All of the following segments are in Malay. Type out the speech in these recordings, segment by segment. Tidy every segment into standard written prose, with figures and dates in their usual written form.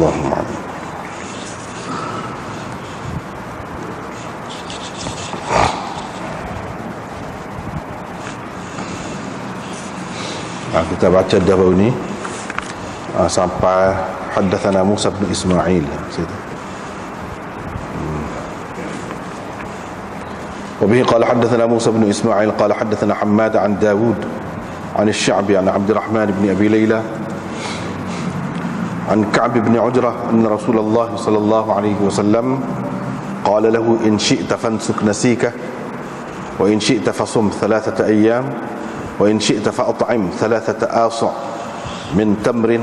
Allahumma. Kita baca dahulu ni sampai haddatsana Musa bin Ismail. وبه قال حدثنا موسى بن إسماعيل قال حدثنا حماد عن داود عن الشعبي عن عبد الرحمن بن أبي ليلى عن كعب بن عجرة أن رسول الله صلى الله عليه وسلم قال له إن شئت فانسك نسيكه وإن شئت فصم 3 أيام وإن شئت فأطعم 3 آصع من تمر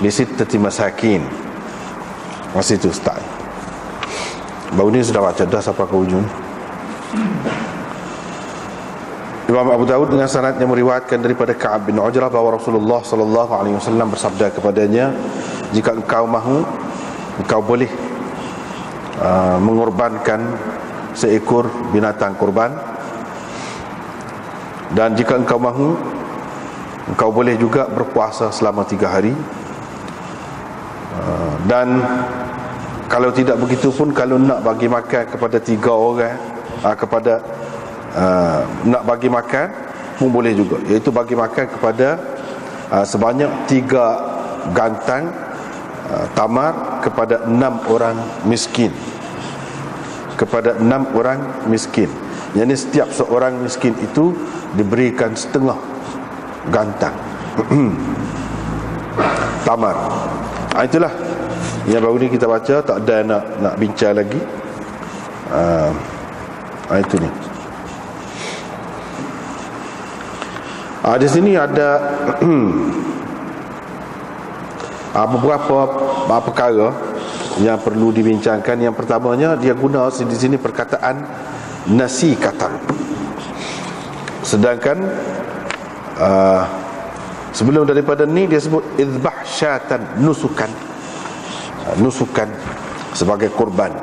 ل6 مساكين. Masih itu Ustaz. Baru ni sudah baca dah sampai ke ujung. Imam Abu Dawud dengan sanadnya meriwayatkan daripada Ka'ab bin Ujrah bahawa Rasulullah sallallahu alaihi wasallam bersabda kepadanya, jika engkau mahu, engkau boleh mengorbankan seekor binatang kurban, dan jika engkau mahu, engkau boleh juga berpuasa selama 3 hari. Dan kalau tidak begitu pun, kalau nak bagi makan kepada 3 orang, nak bagi makan pun boleh juga, iaitu bagi makan kepada sebanyak 3 gantang tamar kepada 6 orang miskin. Kepada 6 orang miskin. Jadi setiap seorang miskin itu diberikan setengah gantang tamar. Itulah yang baru ni kita baca, tak ada nak bincang lagi. Itu ni. Di sini ada beberapa perkara yang perlu dibincangkan. Yang pertamanya, dia guna di sini perkataan nasikatan, sedangkan sebelum daripada ni dia sebut izbah syatan, nusukan sebagai korban.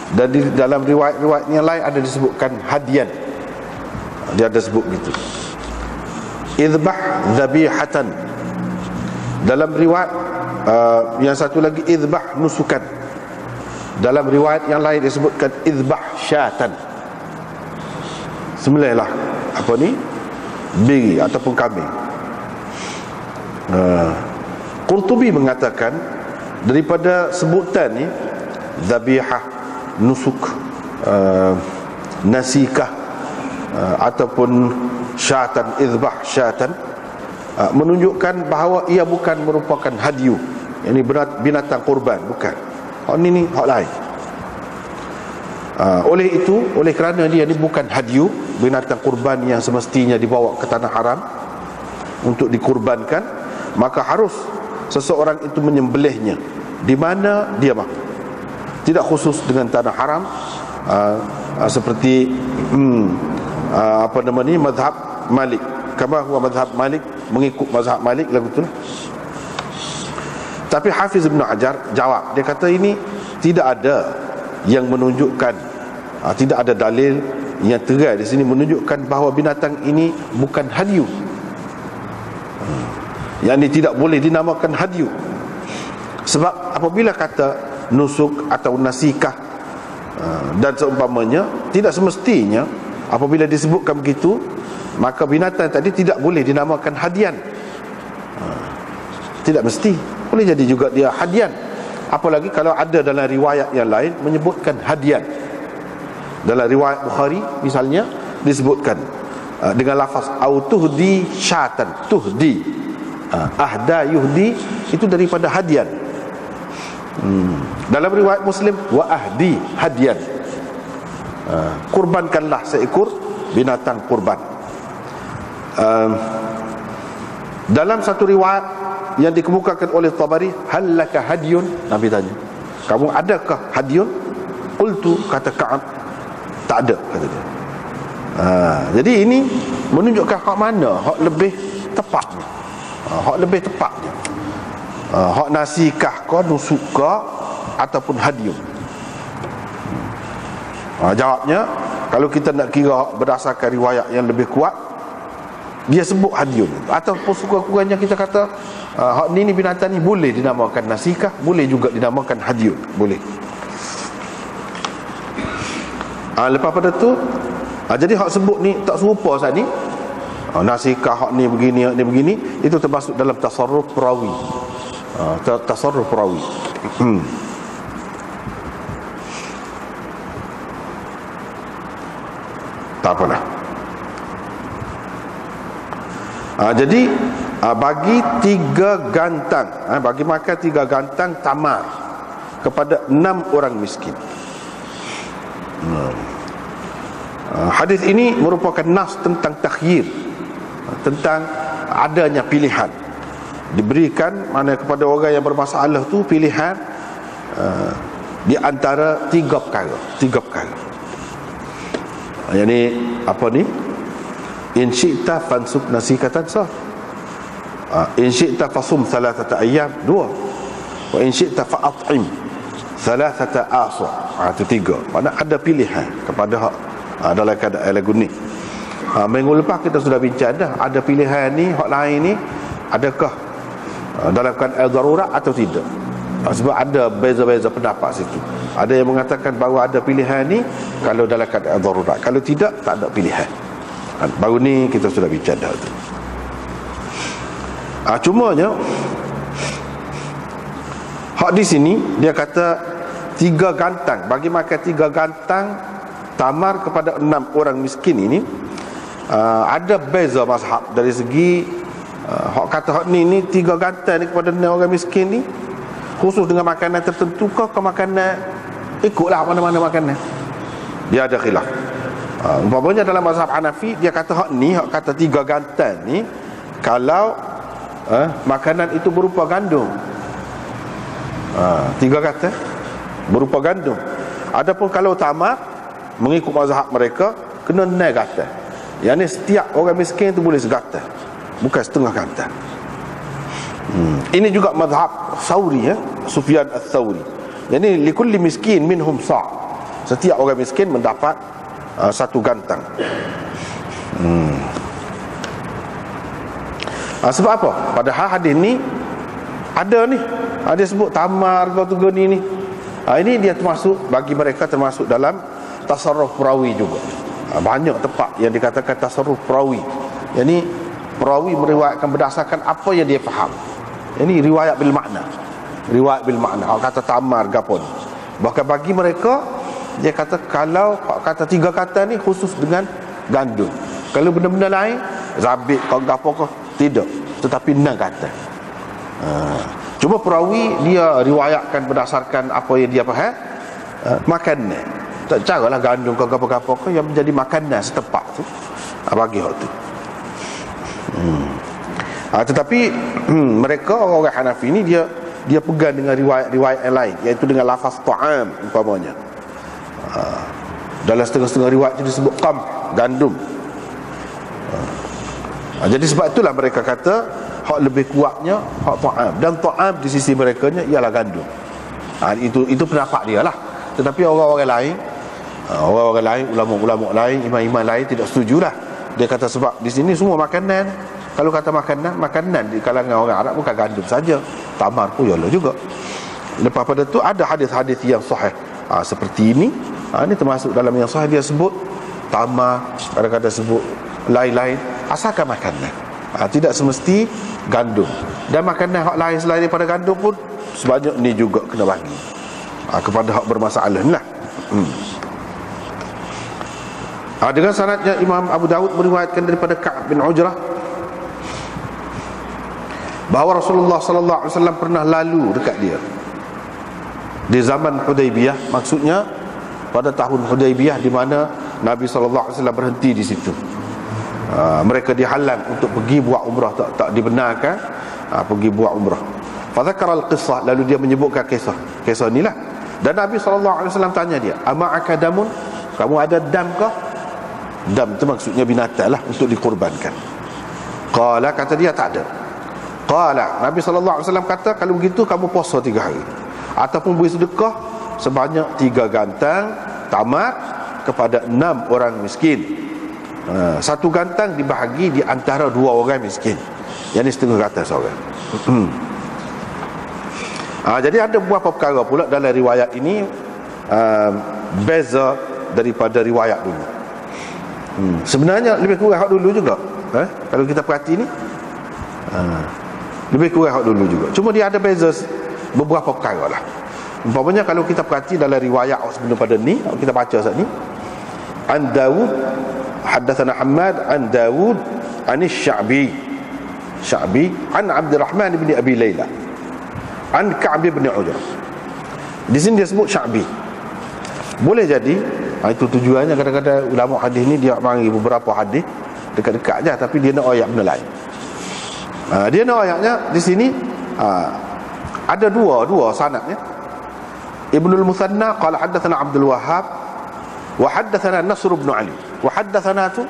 Dan di dalam riwayat-riwayat yang lain ada disebutkan hadian, dia ada sebut gitu, izbah zabihatan. Dalam riwayat yang satu lagi izbah nusukan. Dalam riwayat yang lain disebutkan izbah syatan, sembelihlah apa ni, biri ataupun kambing. Qurtubi mengatakan daripada sebutan ni, zabihah, nusuk, nasikah ataupun syatan, izbah syatan, menunjukkan bahawa ia bukan merupakan hadyu, yakni binatang kurban, bukan. Hak ni hak lain. Oleh kerana dia ni bukan hadyu, binatang kurban yang semestinya dibawa ke tanah haram untuk dikurbankan, maka harus seseorang itu menyembelihnya di mana dia mahu. Tidak khusus dengan tanah haram, seperti mazhab Malik. Kama huwa mazhab Malik, mengikut mazhab Malik lagu tu. Tapi Hafiz Ibn Hajar jawab, dia kata ini tidak ada yang menunjukkan, tidak ada dalil yang tegas di sini menunjukkan bahawa binatang ini bukan hadyu, yang ini tidak boleh dinamakan hadyu. Sebab apabila kata nusuk atau nasikah dan seumpamanya, tidak semestinya apabila disebutkan begitu, maka binatang tadi tidak boleh dinamakan hadian. Tidak mesti, boleh jadi juga dia hadian. Apalagi kalau ada dalam riwayat yang lain menyebutkan hadian. Dalam riwayat Bukhari misalnya disebutkan dengan lafaz au tuhdi syatan, tuhdi, ahda yuhdi, itu daripada hadian. Dalam riwayat Muslim, wa ahdi hadian, kurbankanlah seekor binatang kurban. Dalam satu riwayat yang dikemukakan oleh Tabari, halaka hadyun, Nabi tanya, kamu adakah hadyun? Qultu, kata Ka'ab, tak ada, kata dia. Jadi ini menunjukkan hak mana hak lebih tepatnya, hak lebih tepatnya, hak nasikah ke, nusuk ke, ataupun hadyun. Jawabnya, kalau kita nak kira berdasarkan riwayat yang lebih kuat, dia sebut hadyun, ataupun sekurang-kurangnya kita kata hak ni binatang ni boleh dinamakan nasikah, boleh juga dinamakan hadyun, boleh. Lepas pada tu jadi hak sebut ni tak serupa saat ni. Nasikah hak ni begini, hak ni begini, itu termasuk dalam tasarruf perawi. Tasarruf perawi. Tak apalah. Jadi bagi 3 gantang, bagi makan 3 gantang tamar kepada 6 orang miskin. Hadis ini merupakan nas tentang takhyir, tentang adanya pilihan. Diberikan mana kepada orang yang bermasalah tu pilihan di antara 3 perkara. 3 perkara. Yang ni apa ni? In syi'ta fansuk nasikatan sah. In syi'ta fasum 3 ayyam 2. Wa in syi'ta fa'at'im 3 asa'. Itu 3. Mana ada pilihan kepada hak dalam keadaan lagu ni. Minggu lepas kita sudah bincang dah, ada pilihan ni, hak lain ni adakah dalam keadaan darurat atau tidak. Sebab ada beza-beza pendapat situ. Ada yang mengatakan bahawa ada pilihan ni kalau dalam keadaan darurat, kalau tidak tak ada pilihan. Baru ni kita sudah bincang dah tu. Cumanya hak di sini dia kata 3 gantang, bagi makan 3 gantang tamar kepada 6 orang miskin ini. Ada beza mazhab dari segi hak kata hak ni 3 gantang ni kepada 6 orang miskin ni khusus dengan makanan tertentu ke makanan ikutlah mana-mana makanan. Dia ada khilaf. Umpamanya dalam mazhab Hanafi dia kata hak ni, hak kata 3 gantang ni kalau makanan itu berupa gandum. 3 kata berupa gandum. Adapun kalau tamar mengikut mazhab mereka kena 6 gantang. Yang ni setiap orang miskin tu boleh segantang, bukan setengah gantang. Ini juga mazhab Thawri, Sufyan Ats-Tsauri. Jadi likulli miskin minhum sa'. Setiap orang miskin mendapat 1 gantang. Sebab apa? Padahal hadis ni ada ni, ada sebut tamar kau tu ni. Ini dia termasuk, bagi mereka termasuk dalam tasarruf perawi juga. Banyak tempat yang dikatakan tasarruf perawi. Jadi perawi meriwayatkan berdasarkan apa yang dia faham. Ini riwayat bil makna. Riwayat bil makna. Orang kata tamar gapon. Bahkan bagi mereka dia kata kalau kata 3 kata ni khusus dengan gandum. Kalau benda-benda lain zabit kau gapo kau tidak, tetapi 6 kata. Cuma perawi dia riwayatkan berdasarkan apa yang dia faham. Makanan. Tak caralah gandum kau gapo-gapo kau yang menjadi makanan setempat tu. Bagi hak tu. Tetapi mereka orang Hanafi ni dia pegang dengan riwayat-riwayat yang lain, iaitu dengan lafaz ta'am umpamanya. Dalam setengah-setengah riwayat itu disebut qam, gandum. Jadi sebab itulah mereka kata hak lebih kuatnya hak ta'am, dan ta'am di sisi mereka nya ialah gandum. Itu pendapat dia lah. Tetapi orang-orang lain, ulama-ulama lain, imam-imam lain tidak setujulah. Dia kata sebab di sini semua makanan. Kalau kata makanan di kalangan orang Arab bukan gandum saja, tamar pun ialah juga. Lepas pada tu ada hadis-hadis yang sahih seperti ini. Ini termasuk dalam yang sahih, dia sebut tamar, kadang-kadang sebut lain-lain, asalkan makanan. Tidak semesti gandum. Dan makanan hak lain selain daripada gandum pun sebanyak ni juga kena bagi kepada hak bermasalah ni lah. Dengan sanadnya Imam Abu Dawud meriwayatkan daripada Ka'ab bin Ujrah bahawa Rasulullah sallallahu alaihi wasallam pernah lalu dekat dia di zaman Hudaybiyah, maksudnya pada tahun Hudaybiyah di mana Nabi sallallahu alaihi wasallam berhenti di situ. Mereka dihalang untuk pergi buat umrah, tak dibenarkan pergi buat umrah. Fa dzakara al-qissah, lalu dia menyebutkan kisah inilah. Dan Nabi sallallahu alaihi wasallam tanya dia, "Ama'aka damun?" Kamu ada dam ke? Dam itu maksudnya binatang lah untuk dikorbankan. Qala, kata dia tak ada. Qala, Nabi sallallahu alaihi wasallam kata, kalau begitu kamu puasa 3 hari ataupun beri sedekah sebanyak 3 gantang tamar kepada 6 orang miskin. 1 gantang dibahagi di antara 2 orang miskin. Yang ni setengah kata seorang. Jadi ada beberapa perkara pula dalam riwayat ini beza daripada riwayat dulu. Sebenarnya lebih kurang hak dulu juga. Kalau kita perhati ni lebih kurang hak dulu juga. Cuma dia ada beza beberapa perkara lah. Umpamanya kalau kita perhati dalam riwayat sebelum pada ni, kita baca saat ni, an Dawud haddatsana Hammad an Dawud an Sya'bi an Abdurrahman bin Abi Layla an Ka'b bin Ujrah. Di sini dia sebut Sya'bi. Boleh jadi itu tujuannya kadang-kadang ulama hadis ni dia bagi beberapa hadis dekat-dekat je, tapi dia nak ayat benda lain. Dia nak ayatnya di sini ada dua sanadnya. Ibnul Muthanna qala haddatsana Abdul Wahhab wa haddatsana Nasr bin Ali. Wa haddatsana tu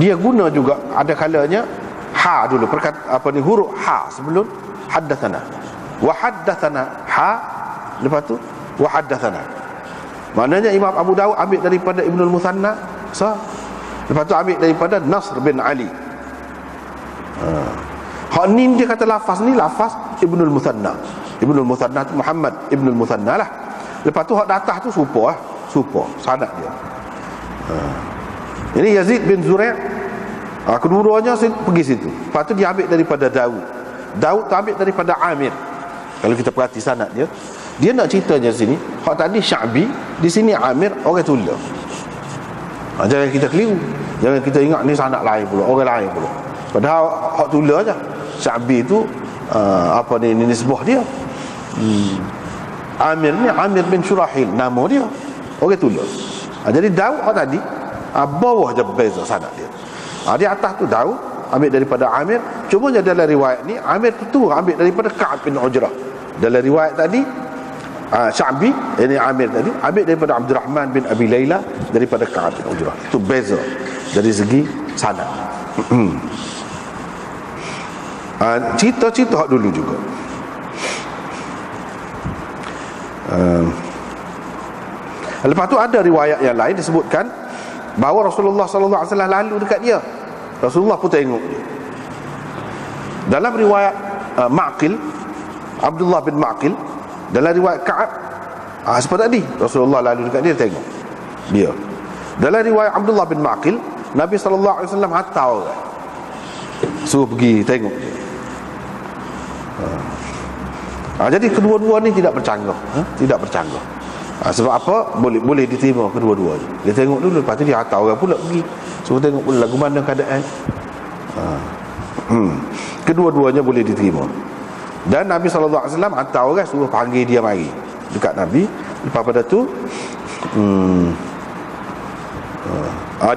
dia guna juga ada kalanya ha dulu, huruf ha sebelum haddatsana. Wa haddatsana ha, lepas tu wa haddatsana. Maknanya Imam Abu Dawud ambil daripada Ibnul Muthanna, lepas tu ambil daripada Nasr bin Ali. Hak ni dia kata lafaz ni lafaz Ibnul Muthanna. Ibnul Muthanna tu Muhammad Ibnul Muthanna lah. Lepas tu hak datah tu serupa sanad dia. Ini Yazid bin Zurai'. Kedua-duanya pergi situ. Lepas tu dia ambil daripada Dawud tu ambil daripada Amir. Kalau kita perhati sanad dia, dia nak ceritanya sini, hak tadi Sya'bi, di sini Amir orang tulah. Jangan kita keliru. Jangan kita ingat ni sanad lain pula, orang lain pula. Padahal hak tulah aja. Sya'bi tu ni nisbah dia. Amir ni Amir bin Syurahil, nama dia. Orang tulah. Jadi Daud hak tadi bawah je beza sanad dia. Di atas tu Daud ambil daripada Amir. Cuma dalam riwayat ni Amir tu ambil daripada Ka'b bin Ujrah. Dalam riwayat tadi Sya'bi, ini Amir tadi ambil daripada Abdurrahman bin Abi Layla daripada Ka'b bin Ujrah. Itu beza dari segi sanad. Cerita-cerita hak dulu juga. Lepas tu ada riwayat yang lain disebutkan bahawa Rasulullah sallallahu alaihi wasallam lalu dekat dia. Rasulullah pun tengok dia. Dalam riwayat Ma'qil, Abdullah bin Ma'qil, dalam riwayat Ka'ab seperti tadi Rasulullah lalu dekat dia tengok dia. Dalam riwayat Abdullah bin Ma'qil, Nabi sallallahu alaihi wasallam hantar orang suruh pergi tengok dia. Jadi kedua-dua ni tidak bercanggah, tidak bercanggah. Sebab apa? Boleh diterima kedua-duanya. Dia tengok dulu, lepas tu dia hantar orang pula pergi suruh tengok pula lagu mana keadaan. Kedua-duanya boleh diterima. Dan Nabi sallallahu alaihi wasallam hantar orang suruh panggil dia mari dekat Nabi. Lepas pada tu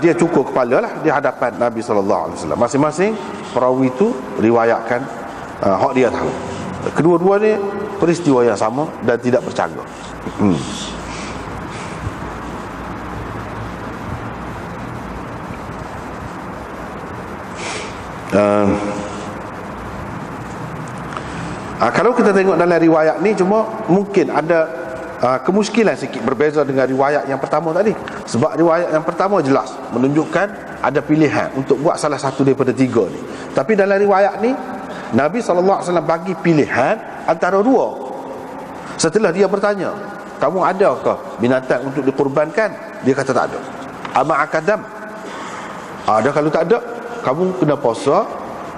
dia cukur kepala lah di hadapan Nabi sallallahu alaihi wasallam. Masing-masing perawi itu riwayatkan hak dia tahu. Kedua-dua ni peristiwa yang sama dan tidak bercanggah. Kalau kita tengok dalam riwayat ni, cuma mungkin ada kemuskilan sikit berbeza dengan riwayat yang pertama tadi. Sebab riwayat yang pertama jelas menunjukkan ada pilihan untuk buat salah satu daripada tiga ni. Tapi dalam riwayat ni Nabi SAW bagi pilihan antara dua. Setelah dia bertanya, kamu adakah binatang untuk dikurbankan? Dia kata tak ada. Ama'akadam? Ada. Kalau tak ada, kamu kena puasa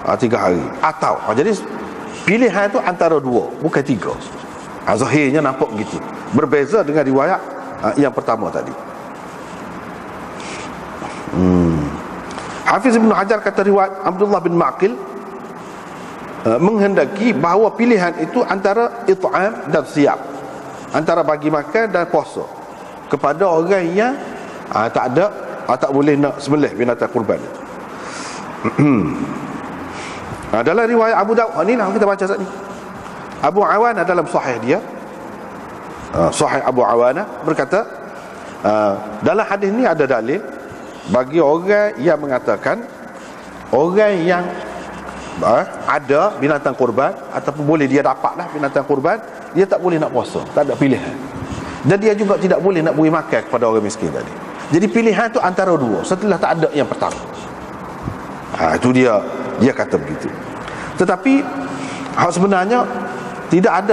3 hari. Atau jadi pilihan itu antara dua, bukan tiga. Zahirnya nampak begitu. Berbeza dengan riwayat yang pertama tadi. Hafiz Ibn Hajar kata riwayat Abdullah bin Ma'qil menghendaki bahawa pilihan itu antara it'am dan siap, antara bagi makan dan puasa kepada orang yang tak ada, tak boleh nak sembelih binatang kurban. Dalam riwayat Abu Dawud ni lah kita baca saat ni, Abu Awana dalam sahih dia, sahih Abu Awana berkata, dalam hadis ni ada dalil bagi orang yang mengatakan orang yang ada binatang kurban ataupun boleh dia dapatlah binatang kurban, dia tak boleh nak puasa, tak ada pilihan. Dan dia juga tidak boleh nak beri makan kepada orang miskin tadi. Jadi pilihan tu antara dua setelah tak ada yang pertama. Itu dia dia kata begitu. Tetapi hak sebenarnya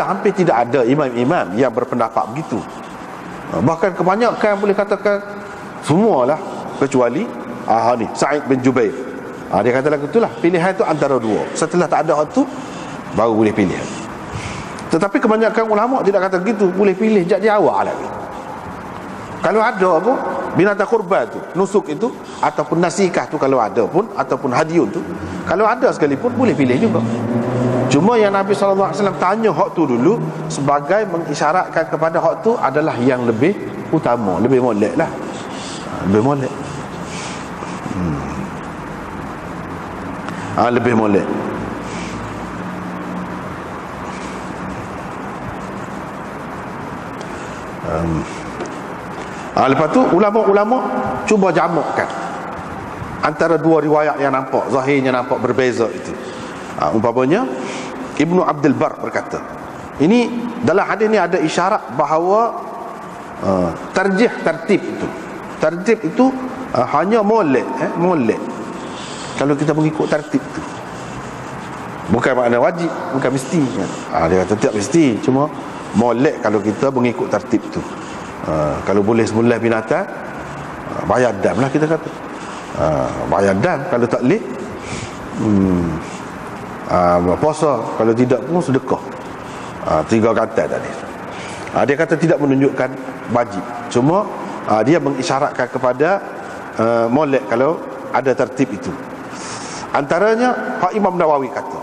hampir tidak ada imam-imam yang berpendapat begitu. Bahkan kebanyakan boleh katakan semualah, kecuali ni Sa'id bin Jubair. Dia kata lagu itulah, pilihan itu antara dua. Setelah tak ada hak tu, baru boleh pilih. Tetapi kebanyakan ulama tidak kata begitu, boleh pilih jadi awal lagi. Kalau ada apa binatang kurban tu, nusuk itu ataupun nasikah tu, kalau ada pun, ataupun hadiun tu, kalau ada sekalipun boleh pilih juga. Cuma yang Nabi SAW tanya hak tu dulu sebagai mengisyaratkan kepada hak tu adalah yang lebih utama, lebih molek lah, lebih molek. Lebih molek. Lepas tu ulama-ulama cuba jamakkan antara dua riwayat yang nampak zahirnya nampak berbeza itu. Umpamanya Ibnu Abdul Bar berkata, ini dalam hadis ni ada isyarat bahawa tarjih tertib itu hanya molek, molek kalau kita mengikut tertib tu. Bukan makna wajib, bukan mesti. Dia kata tak mesti, cuma molek kalau kita mengikut tertib tu. Kalau boleh 11 binatang, bayar dam lah kita kata. Bayar dam. Kalau tak boleh, puasa. Kalau tidak pun sedekah. 3 kata tadi. Dia kata tidak menunjukkan wajib, cuma dia mengisyaratkan kepada molek kalau ada tertib itu. Antaranya Pak Imam Nawawi kata,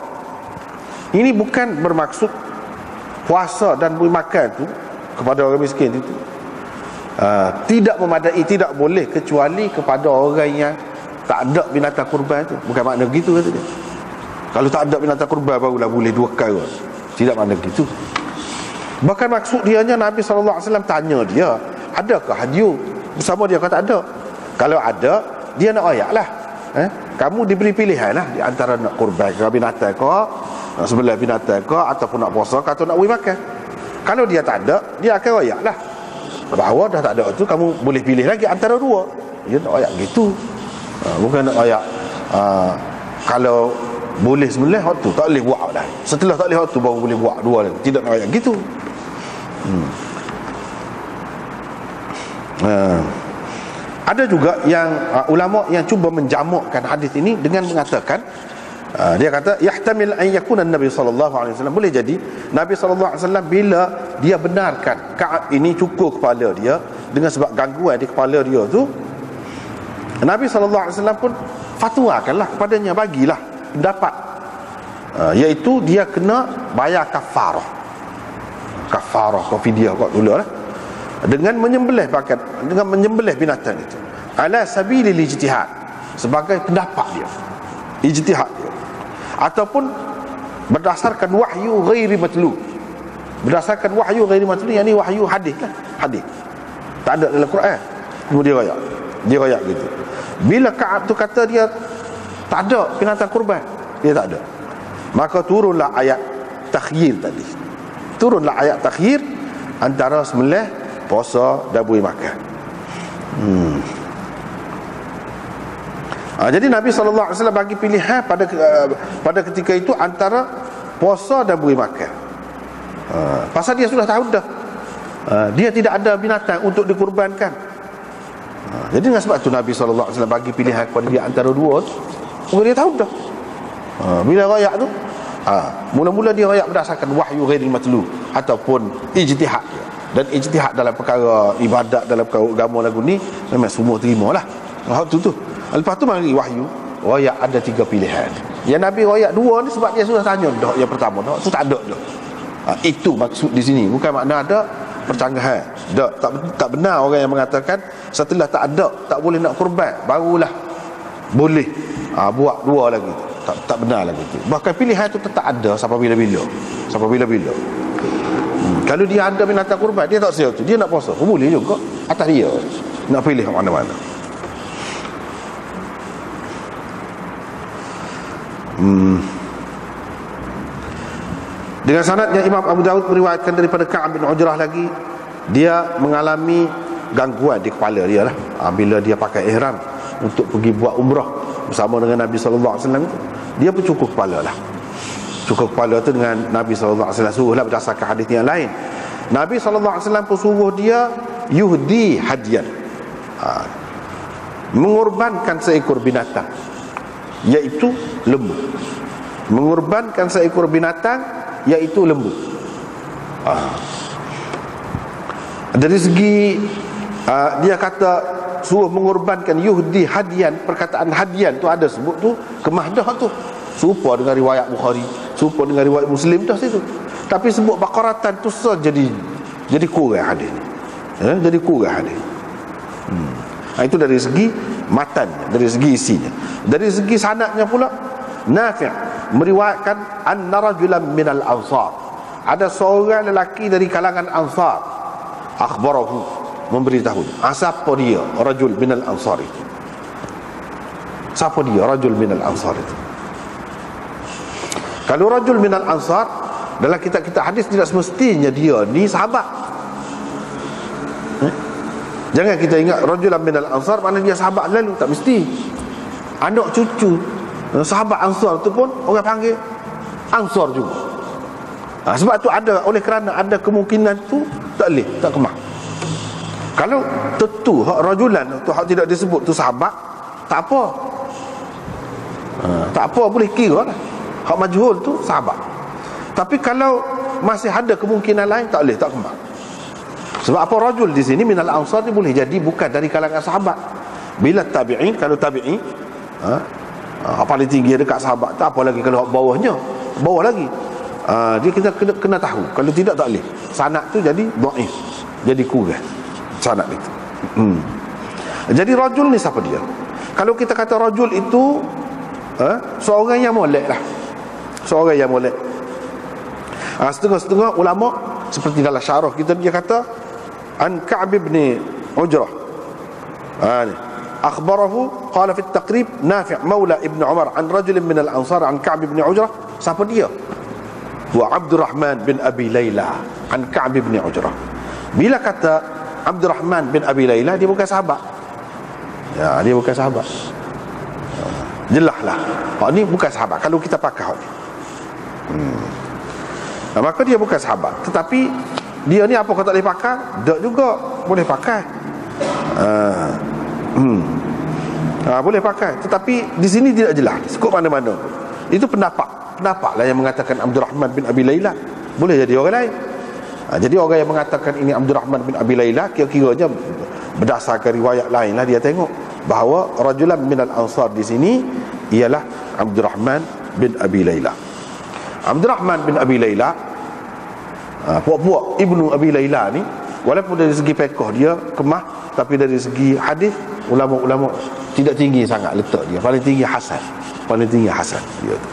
ini bukan bermaksud puasa dan beri makan tu kepada orang miskin itu tidak memadai, tidak boleh kecuali kepada orang yang tak ada binatang kurban tu. Bukan makna begitu kata dia. Kalau tak ada binatang kurban barulah boleh 2 kali. Tidak makna begitu. Bahkan maksud dianya Nabi SAW tanya dia, adakah hadiu bersama dia? Kata ada. Kalau ada, dia nak ayak lah. Kamu diberi pilihan lah di antara nak kurban ke binatang ke, nak sebelah binatang ke, ataupun nak puasa ke, atau nak beri makan. Kalau dia tak ada, dia akan ayak lah bahawa dah tak ada tu, kamu boleh pilih lagi antara dua. Dia nak ayak gitu. Bukan nak ayak kalau boleh sebelah hak tu tak boleh buat dah, setelah tak boleh hak tu baru boleh buat dua lagi. Tidak nak ayak gitu. Ada juga yang ulama yang cuba menjamakkan hadis ini dengan mengatakan, dia kata yahtamil an yakuna Nabi sallallahu alaihi wasallam, boleh jadi Nabi sallallahu alaihi wasallam bila dia benarkan Ka'ab ini cukur kepala dia dengan sebab gangguan di kepala dia tu, Nabi sallallahu alaihi wasallam pun fatwakanlah kepadanya, bagilah pendapat, iaitu dia kena bayar kafarah fidyah kat dulu lah, dengan menyembelih binatang itu ala sabilil ijtihad, sebagai pendapat dia, ijtihad dia, ataupun berdasarkan wahyu ghairi matlu. Berdasarkan wahyu ghairi matlu, yakni wahyu hadis lah, hadis tak ada dalam Quran, kemudian dia royak gitu. Bila Ka'ab tu kata dia tak ada binatang kurban, dia tak ada, maka turunlah ayat takhyir tadi. Turunlah ayat takhyir antara sembelih, puasa dan beri makan. Jadi Nabi SAW bagi pilihan pada ketika itu antara puasa dan beri makan. Pasal dia sudah tahu dah, dia tidak ada binatang untuk dikurbankan. Jadi dengan sebab tu Nabi SAW bagi pilihan kepada dia antara dua tu. Dia tahu dah. Bila rayak tu, mula-mula dia rayak berdasarkan wahyu ghairil matlu ataupun ijtihad dia. Dan ijtihad dalam perkara ibadat, dalam perkara agama lagu ni memang semua terimalah. Waktu tu. Lepas tu mari wahyu, rayak ada 3 pilihan. Yang Nabi rayak 2 ni sebab dia sudah tanya dah yang pertama, dah tu tak ada dah. Itu maksud di sini, bukan makna ada percanggahan. Tak benar orang yang mengatakan setelah tak ada, tak boleh nak kurban, barulah boleh buat 2 lagi. Tak benar lagi tu. Bahkan pilihan itu tetap ada sampai bila-bila. Kalau dia ada binatang kurban, dia tak siap tu, dia nak puasa, boleh juga, atas dia nak pilih mana-mana. Dengan sanad yang Imam Abu Daud meriwayatkan daripada Ka'ab bin Ujrah lagi, dia mengalami gangguan di kepala dia lah bila dia pakai ihram untuk pergi buat umrah bersama dengan Nabi SAW itu. dia pun cukur kepala lah. Cukur kepala tu dengan Nabi SAW suruh lah berdasarkan hadis yang lain. Nabi SAW pun suruh dia yuhdi hadian, mengorbankan seekor binatang, iaitu lembu. Mengorbankan seekor binatang, iaitu lembu. Dari segi dia kata suruh mengorbankan yuhdi hadian. Perkataan hadian tu ada sebut tu kemahdah tu, serupa dengan riwayat Bukhari, serupa dengan riwayat Muslim dah situ. Tapi sebut bakaratan tu jadi kurang hadis ni, jadi kurang hadis. Itu dari segi matannya, dari segi isinya. Dari segi sanadnya pula, Nafi' meriwayatkan anna rajulan minal ansar, ada seorang lelaki dari kalangan Ansar, akhbarahu, memberitahu. Siapa dia rajul minal ansar itu? Siapa dia rajul minal ansar itu? Kalau rajul minal ansar dalam kitab-kitab hadis tidak semestinya dia ni sahabat. Jangan kita ingat rajulan minal ansar maknanya dia sahabat lalu, tak mesti. Anak cucu sahabat Ansar tu pun orang panggil Ansar juga. Sebab tu ada, oleh kerana ada kemungkinan tu tak boleh, tak kemah. Kalau tentu hak rajulan tu hak tidak disebut tu sahabat, tak apa. Tak apa, boleh kira lah. Hak majhul tu sahabat. Tapi kalau masih ada kemungkinan lain, tak boleh, tak kemah. Sebab apa rajul di sini minal ansar ni boleh jadi bukan dari kalangan sahabat. Bila tabi'in, kalau tabi'in paling tinggi dekat sahabat, tak apa lagi kalau bawahnya, bawah lagi. Dia kita kena tahu. Kalau tidak, tak boleh. Sanad tu jadi dhaif, jadi kurang sanad itu. Jadi rajul ni siapa dia? Kalau kita kata rajul itu seorang yang molek lah, seorang yang molek. Setengah-setengah ulama seperti dalam syarah kita, dia kata an Ka'b ibn Ujrah, ni akhbarahu qala fi at-taqrib Nafi' maula ibn Umar an rajul min al-ansar an Ka'b ibn Ujrah. Siapa dia? Wa Abdurrahman bin Abi Layla an Ka'b ibn Ujrah. Bila kata Abdurrahman bin Abi Layla, dia bukan sahabat. Ya, dia bukan sahabat. Jelaslah, ni bukan sahabat kalau kita pakai hak ni. Maka dia bukan sahabat. Tetapi dia ni apa kau tak boleh pakai? Tak juga, boleh pakai. Boleh pakai. Tetapi di sini tidak jelas skop mana-mana. Itu pendapat lah yang mengatakan Abdurrahman bin Abi Layla. Boleh jadi orang lain. Jadi orang yang mengatakan ini Abdurrahman bin Abi Layla, kira-kiranya berdasarkan riwayat lain lah dia tengok bahawa rajulan minal ansar di sini ialah Abdurrahman bin Abi Layla. Abdurrahman bin Abi Layla, puak-puak Ibnu Abi Layla ni, walaupun dari segi fiqh dia kemah, tapi dari segi hadis ulama-ulama tidak tinggi sangat letak dia. Paling tinggi hasan, paling tinggi hasan dia tu.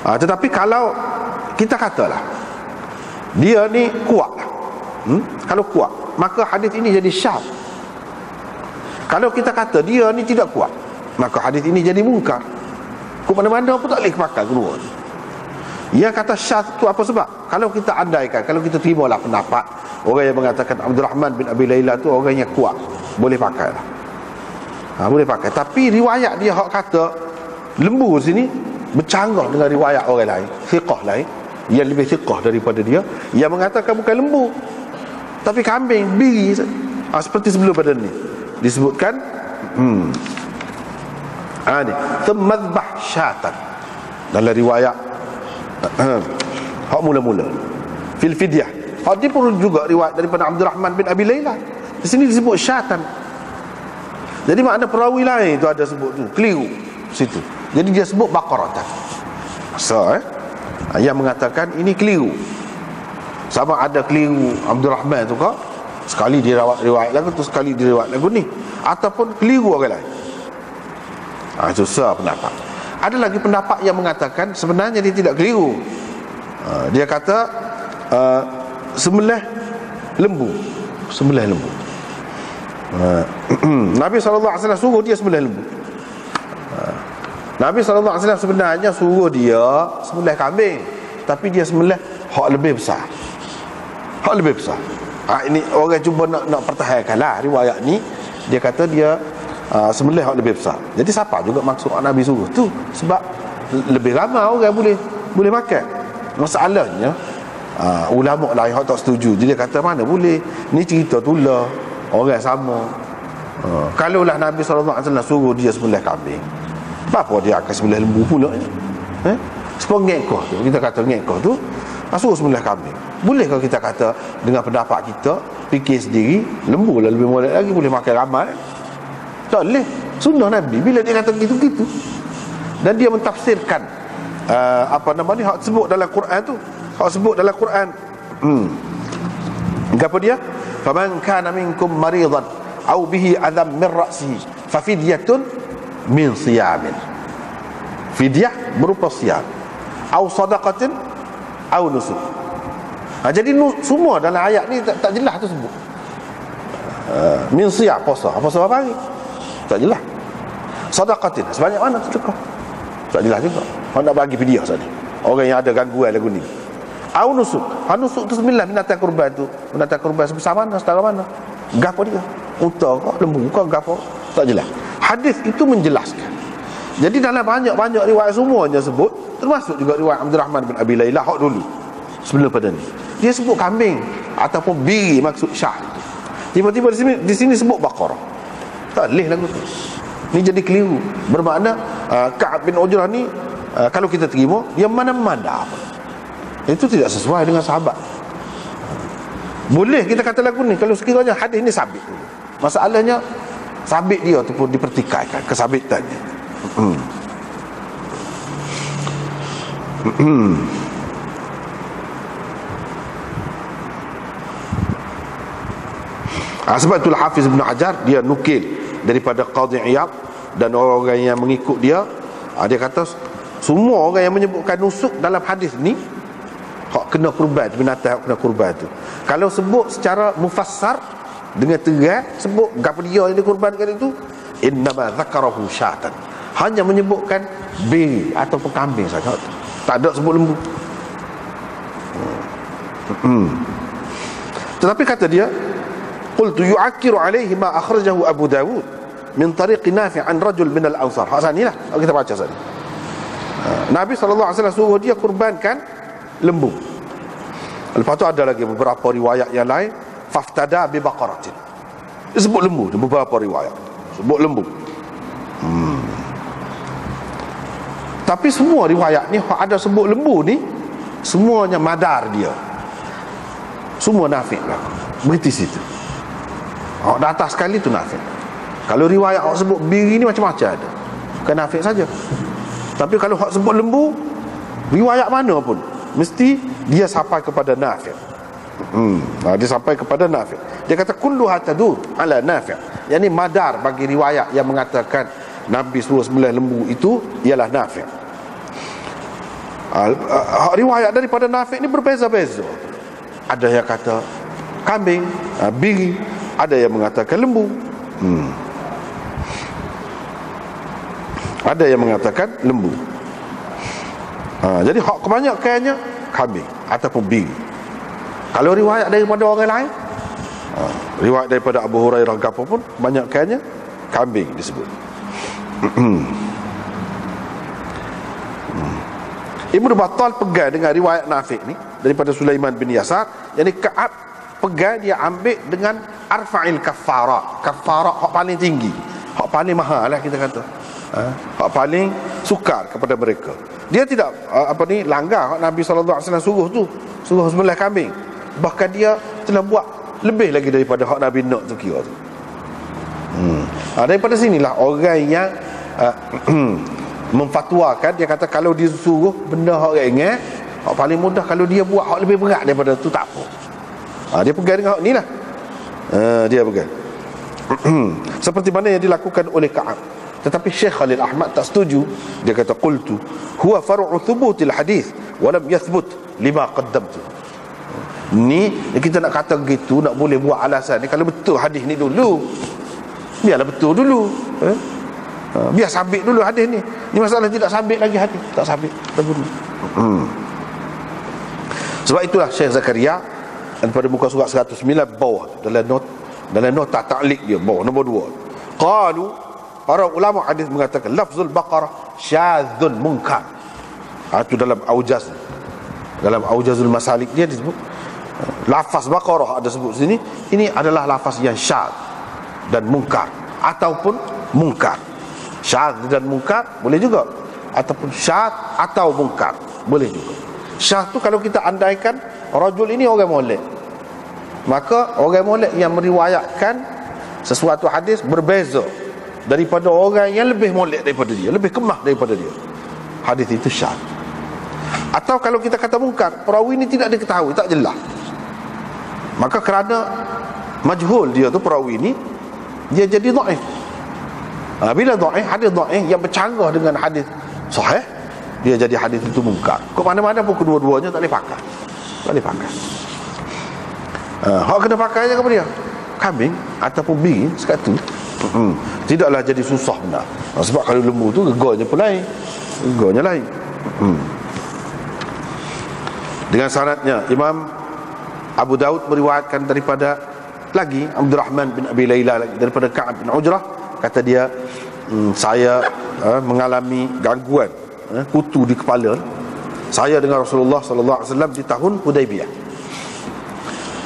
Tetapi kalau kita katalah dia ni kuat lah, kalau kuat, maka hadis ini jadi syadz. Kalau kita kata dia ni tidak kuat, maka hadis ini jadi mungkar. Ke mana-mana pun tak boleh pakai kedua. Yang kata syadz tu apa sebab? Kalau kita andaikan, kalau kita terimalah pendapat orang yang mengatakan Abdurrahman bin Abi Layla tu orang yang kuat, boleh pakai lah. Boleh pakai. Tapi riwayat dia hak kata lembu sini bercanggah dengan riwayat orang lain, fiqh lain yang lebih fiqh daripada dia, yang mengatakan bukan lembu tapi kambing, biri. Seperti sebelum pada ni disebutkan ni thummadbah syatan dalam riwayat hak mula-mula fil fidyah. Dia pun juga riwayat daripada Abdurrahman bin Abi Layla. Di sini disebut syatan. Jadi makna perawi lain tu ada sebut tu keliru situ. Jadi dia sebut bakaratan. Yang mengatakan ini keliru. Sama ada keliru Abdurrahman tu kah, sekali dia riwayat lagu tu, sekali dia riwayat lagu ni, ataupun keliru orang lain. Itu pendapat. Ada lagi pendapat yang mengatakan sebenarnya dia tidak keliru. Dia kata sembelih lembu. Sembelih lembu. Nabi SAW suruh dia sembelih lembu. Nabi SAW sebenarnya suruh dia sembelih kambing, tapi dia sembelih hak lebih besar. Hak lebih besar. Ini orang cuba nak pertahankan lah riwayat ni. Dia kata dia sembelih hak lebih besar. Jadi siapa juga maksud Nabi suruh tu? Sebab lebih ramai orang boleh makan. Masalahnya ulama lain hak tak setuju. Jadi dia kata mana boleh, ni cerita tulah orang sama. Kalaulah Nabi SAW suruh dia sembelih kambing, apa dia akan sembelih lembu pula? Sebab ngekoh tu, kita kata ngekoh tu suruh sembelih kambing. Boleh kalau kita kata dengan pendapat kita, fikir sendiri, lembu lah lebih molek lagi, boleh makan ramai? Tak boleh. Sunnah Nabi bila dia kata gitu-gitu. Dan dia mentafsirkan hak sebut dalam Quran tu. Hak sebut dalam Quran. Apa dia? Faman kana minkum maridan aw bihi adham min ra'sihi fa fidyatun min siyamin. Fidyah berupa siyam. Aw sadaqatin aw nusuk. Jadi semua dalam ayat ni tak jelas tu sebut. Min siyam puasa. Apa sebab hari? Tak jelas. Sadaqatin sebanyak mana sedekah? Tak jelas juga. Orang nak bagi fidyah saja. Orang yang ada gangguan lagu ni. Au nusuk. Nusuk tu 9 binatang kurban tu. Binatang kurban sebesar mana, setara mana? Gapo dia? Unta ke, lembu ke, gapo? Tak jelas. Hadis itu menjelaskan. Jadi dalam banyak-banyak riwayat semuanya sebut, termasuk juga riwayat Abdurrahman bin Abi Layla hak dulu. Sebelum pada ni. Dia sebut kambing ataupun biri maksud syah itu. Tiba-tiba di sini sebut Baqarah. Tak boleh lagu tu. Ni jadi keliru. Bermakna Ka'ab bin Ujrah ni kalau kita terima, dia mana-mana apa. Itu tidak sesuai dengan sahabat. Boleh kita kata lagu ni kalau sekiranya hadis ni sabit. Masalahnya sabit dia tu pun dipertikaikan kesabitannya. Sebab itulah Hafiz Ibn Hajar dia nukil daripada Qadhi Iyad dan orang-orang yang mengikut dia. Dia kata semua orang yang menyebutkan nusuk dalam hadis ni hak kena kurban, binatang hak kena kurban tu. Kalau sebut secara mufassar dengan terang, sebut gapo dia yang dikurbankan itu, innama zakarahu syatan. Hanya menyebutkan biri ataupun kambing saja. Tak ada sebut lembu. Tetapi kata dia, qultu yu'akkiru alaihi ma akhrajahu Abu Dawud min tariq Nafi' an rajul min al-Ansar. Hak sanilah kita baca sini. Nabi SAW suruh dia kurbankan lembu. Lepas tu ada lagi beberapa riwayat yang lain, faftada bi baqaratin. Dia sebut lembu, beberapa riwayat sebut lembu. Tapi semua riwayat ni ada sebut lembu ni, semuanya madar dia. Semua Nafi' lah. Berhenti situ. Di atas sekali tu Nafi'. Kalau riwayat orang sebut biri ni macam-macam ada. Bukan Nafi' saja. Tapi kalau hak sebut lembu, riwayat mana pun mesti dia sampai kepada Nafi'. Dia sampai kepada Nafi'. Dia kata kulluha tadur ala Nafi'. Yang ni madar bagi riwayat yang mengatakan Nabi suruh sembelih lembu itu ialah Nafi'. Riwayat daripada Nafi' ni berbeza-beza. Ada yang kata kambing, biri, ada yang mengatakan lembu. Ada yang mengatakan lembu. Jadi hak kebanyakannya kambing ataupun biri. Kalau riwayat daripada orang lain, riwayat daripada Abu Hurairah gapo pun kebanyakannya kambing disebut. Ibnu Battal pegang dengan riwayat Nafi' ni daripada Sulaiman bin Yasar, yakni Ka'ab pegang, dia ambil dengan arfa'il kafarat. Kafarat hak paling tinggi, hak paling mahal lah kita kata. Hak paling sukar kepada mereka. Dia tidak langgar hak Nabi SAW suruh tu, suruh sembelih kambing. Bahkan dia telah buat lebih lagi daripada hak Nabi nak tu kira tu. Daripada sinilah orang yang memfatwakan, dia kata kalau dia suruh benda hak ringan, hak paling mudah, kalau dia buat hak lebih berat daripada tu tak apa. Dia pegang dengan hak ni lah. Dia pegang seperti mana yang dilakukan oleh Ka'ab. Tetapi Syekh Khalil Ahmad tak setuju. Dia kata qultu huwa far'u thubutil hadis wa lam yathbut lima qaddamtu. Ni kita nak kata gitu, nak boleh buat alasan ni kalau betul hadis ni dulu. Biarlah betul dulu. Biar sabit dulu hadis ni. Ni masalah tidak sabit lagi hadis. Tak sabit dulu. Sebab itulah Syekh Zakaria pada muka surat 109 bawah dalam nota ta'liq dia bawah nombor 2. Qalu para ulama hadis mengatakan lafzul baqarah syadzun munkar. Itu dalam Aujaz, dalam Aujazul Masalik dia disebut lafaz baqarah ada sebut sini, ini adalah lafaz yang syadz dan munkar ataupun munkar. Syadz dan munkar boleh juga, ataupun syadz atau munkar boleh juga. Syadz tu kalau kita andaikan rajul ini orang molek, maka orang molek yang meriwayatkan sesuatu hadis berbeza daripada orang yang lebih molek daripada dia, lebih kemah daripada dia, hadis itu syadz. Atau kalau kita kata munkar, perawi ini tidak diketahui, tak jelas, maka kerana majhul dia tu perawi ini, dia jadi dhaif. Bila dhaif, hadis dhaif yang bercanggah dengan hadis sahih, dia jadi hadis itu munkar. Ke mana-mana pun kedua-duanya tak boleh pakai. Tak boleh pakai. Hak kena pakai je kepada dia, kambing ataupun biri sekatu. Tidaklah jadi susah benar. Sebab kalau lembu tu gegornya pun lain, gegornya lain. Dengan sanadnya Imam Abu Daud meriwayatkan daripada lagi Abdul Rahman bin Abi Layla lagi, daripada Ka'ab bin Ujrah, kata dia, saya mengalami gangguan kutu di kepala saya dengan Rasulullah sallallahu alaihi wasallam di tahun Hudaibiyah,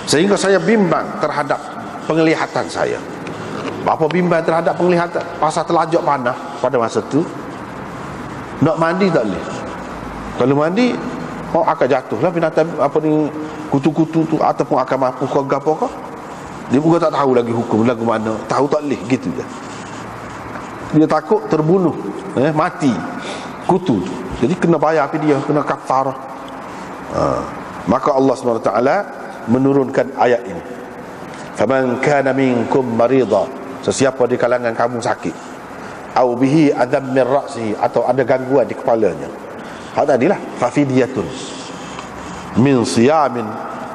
sehingga saya bimbang terhadap penglihatan saya. Apa bimbang terhadap penglihatan? Pasal terlajak panah pada masa tu, nak mandi tak boleh. Kalau mandi, akan jatuhlah binatang apa ni, kutu-kutu tu, ataupun akan mampu ke apa ke. Dia bukan tak tahu lagi hukum lagu mana, tahu tak boleh gitu je. Dia takut terbunuh, mati kutu tu. Jadi kena bayar fidyah, kena kafarah. Maka Allah SWT menurunkan ayat ini. Faman kana minkum marida, sesiapa di kalangan kamu sakit, au bihi adam min ra'sihi, atau ada gangguan di kepalanya, hak tadilah fa fidyatun min siyamin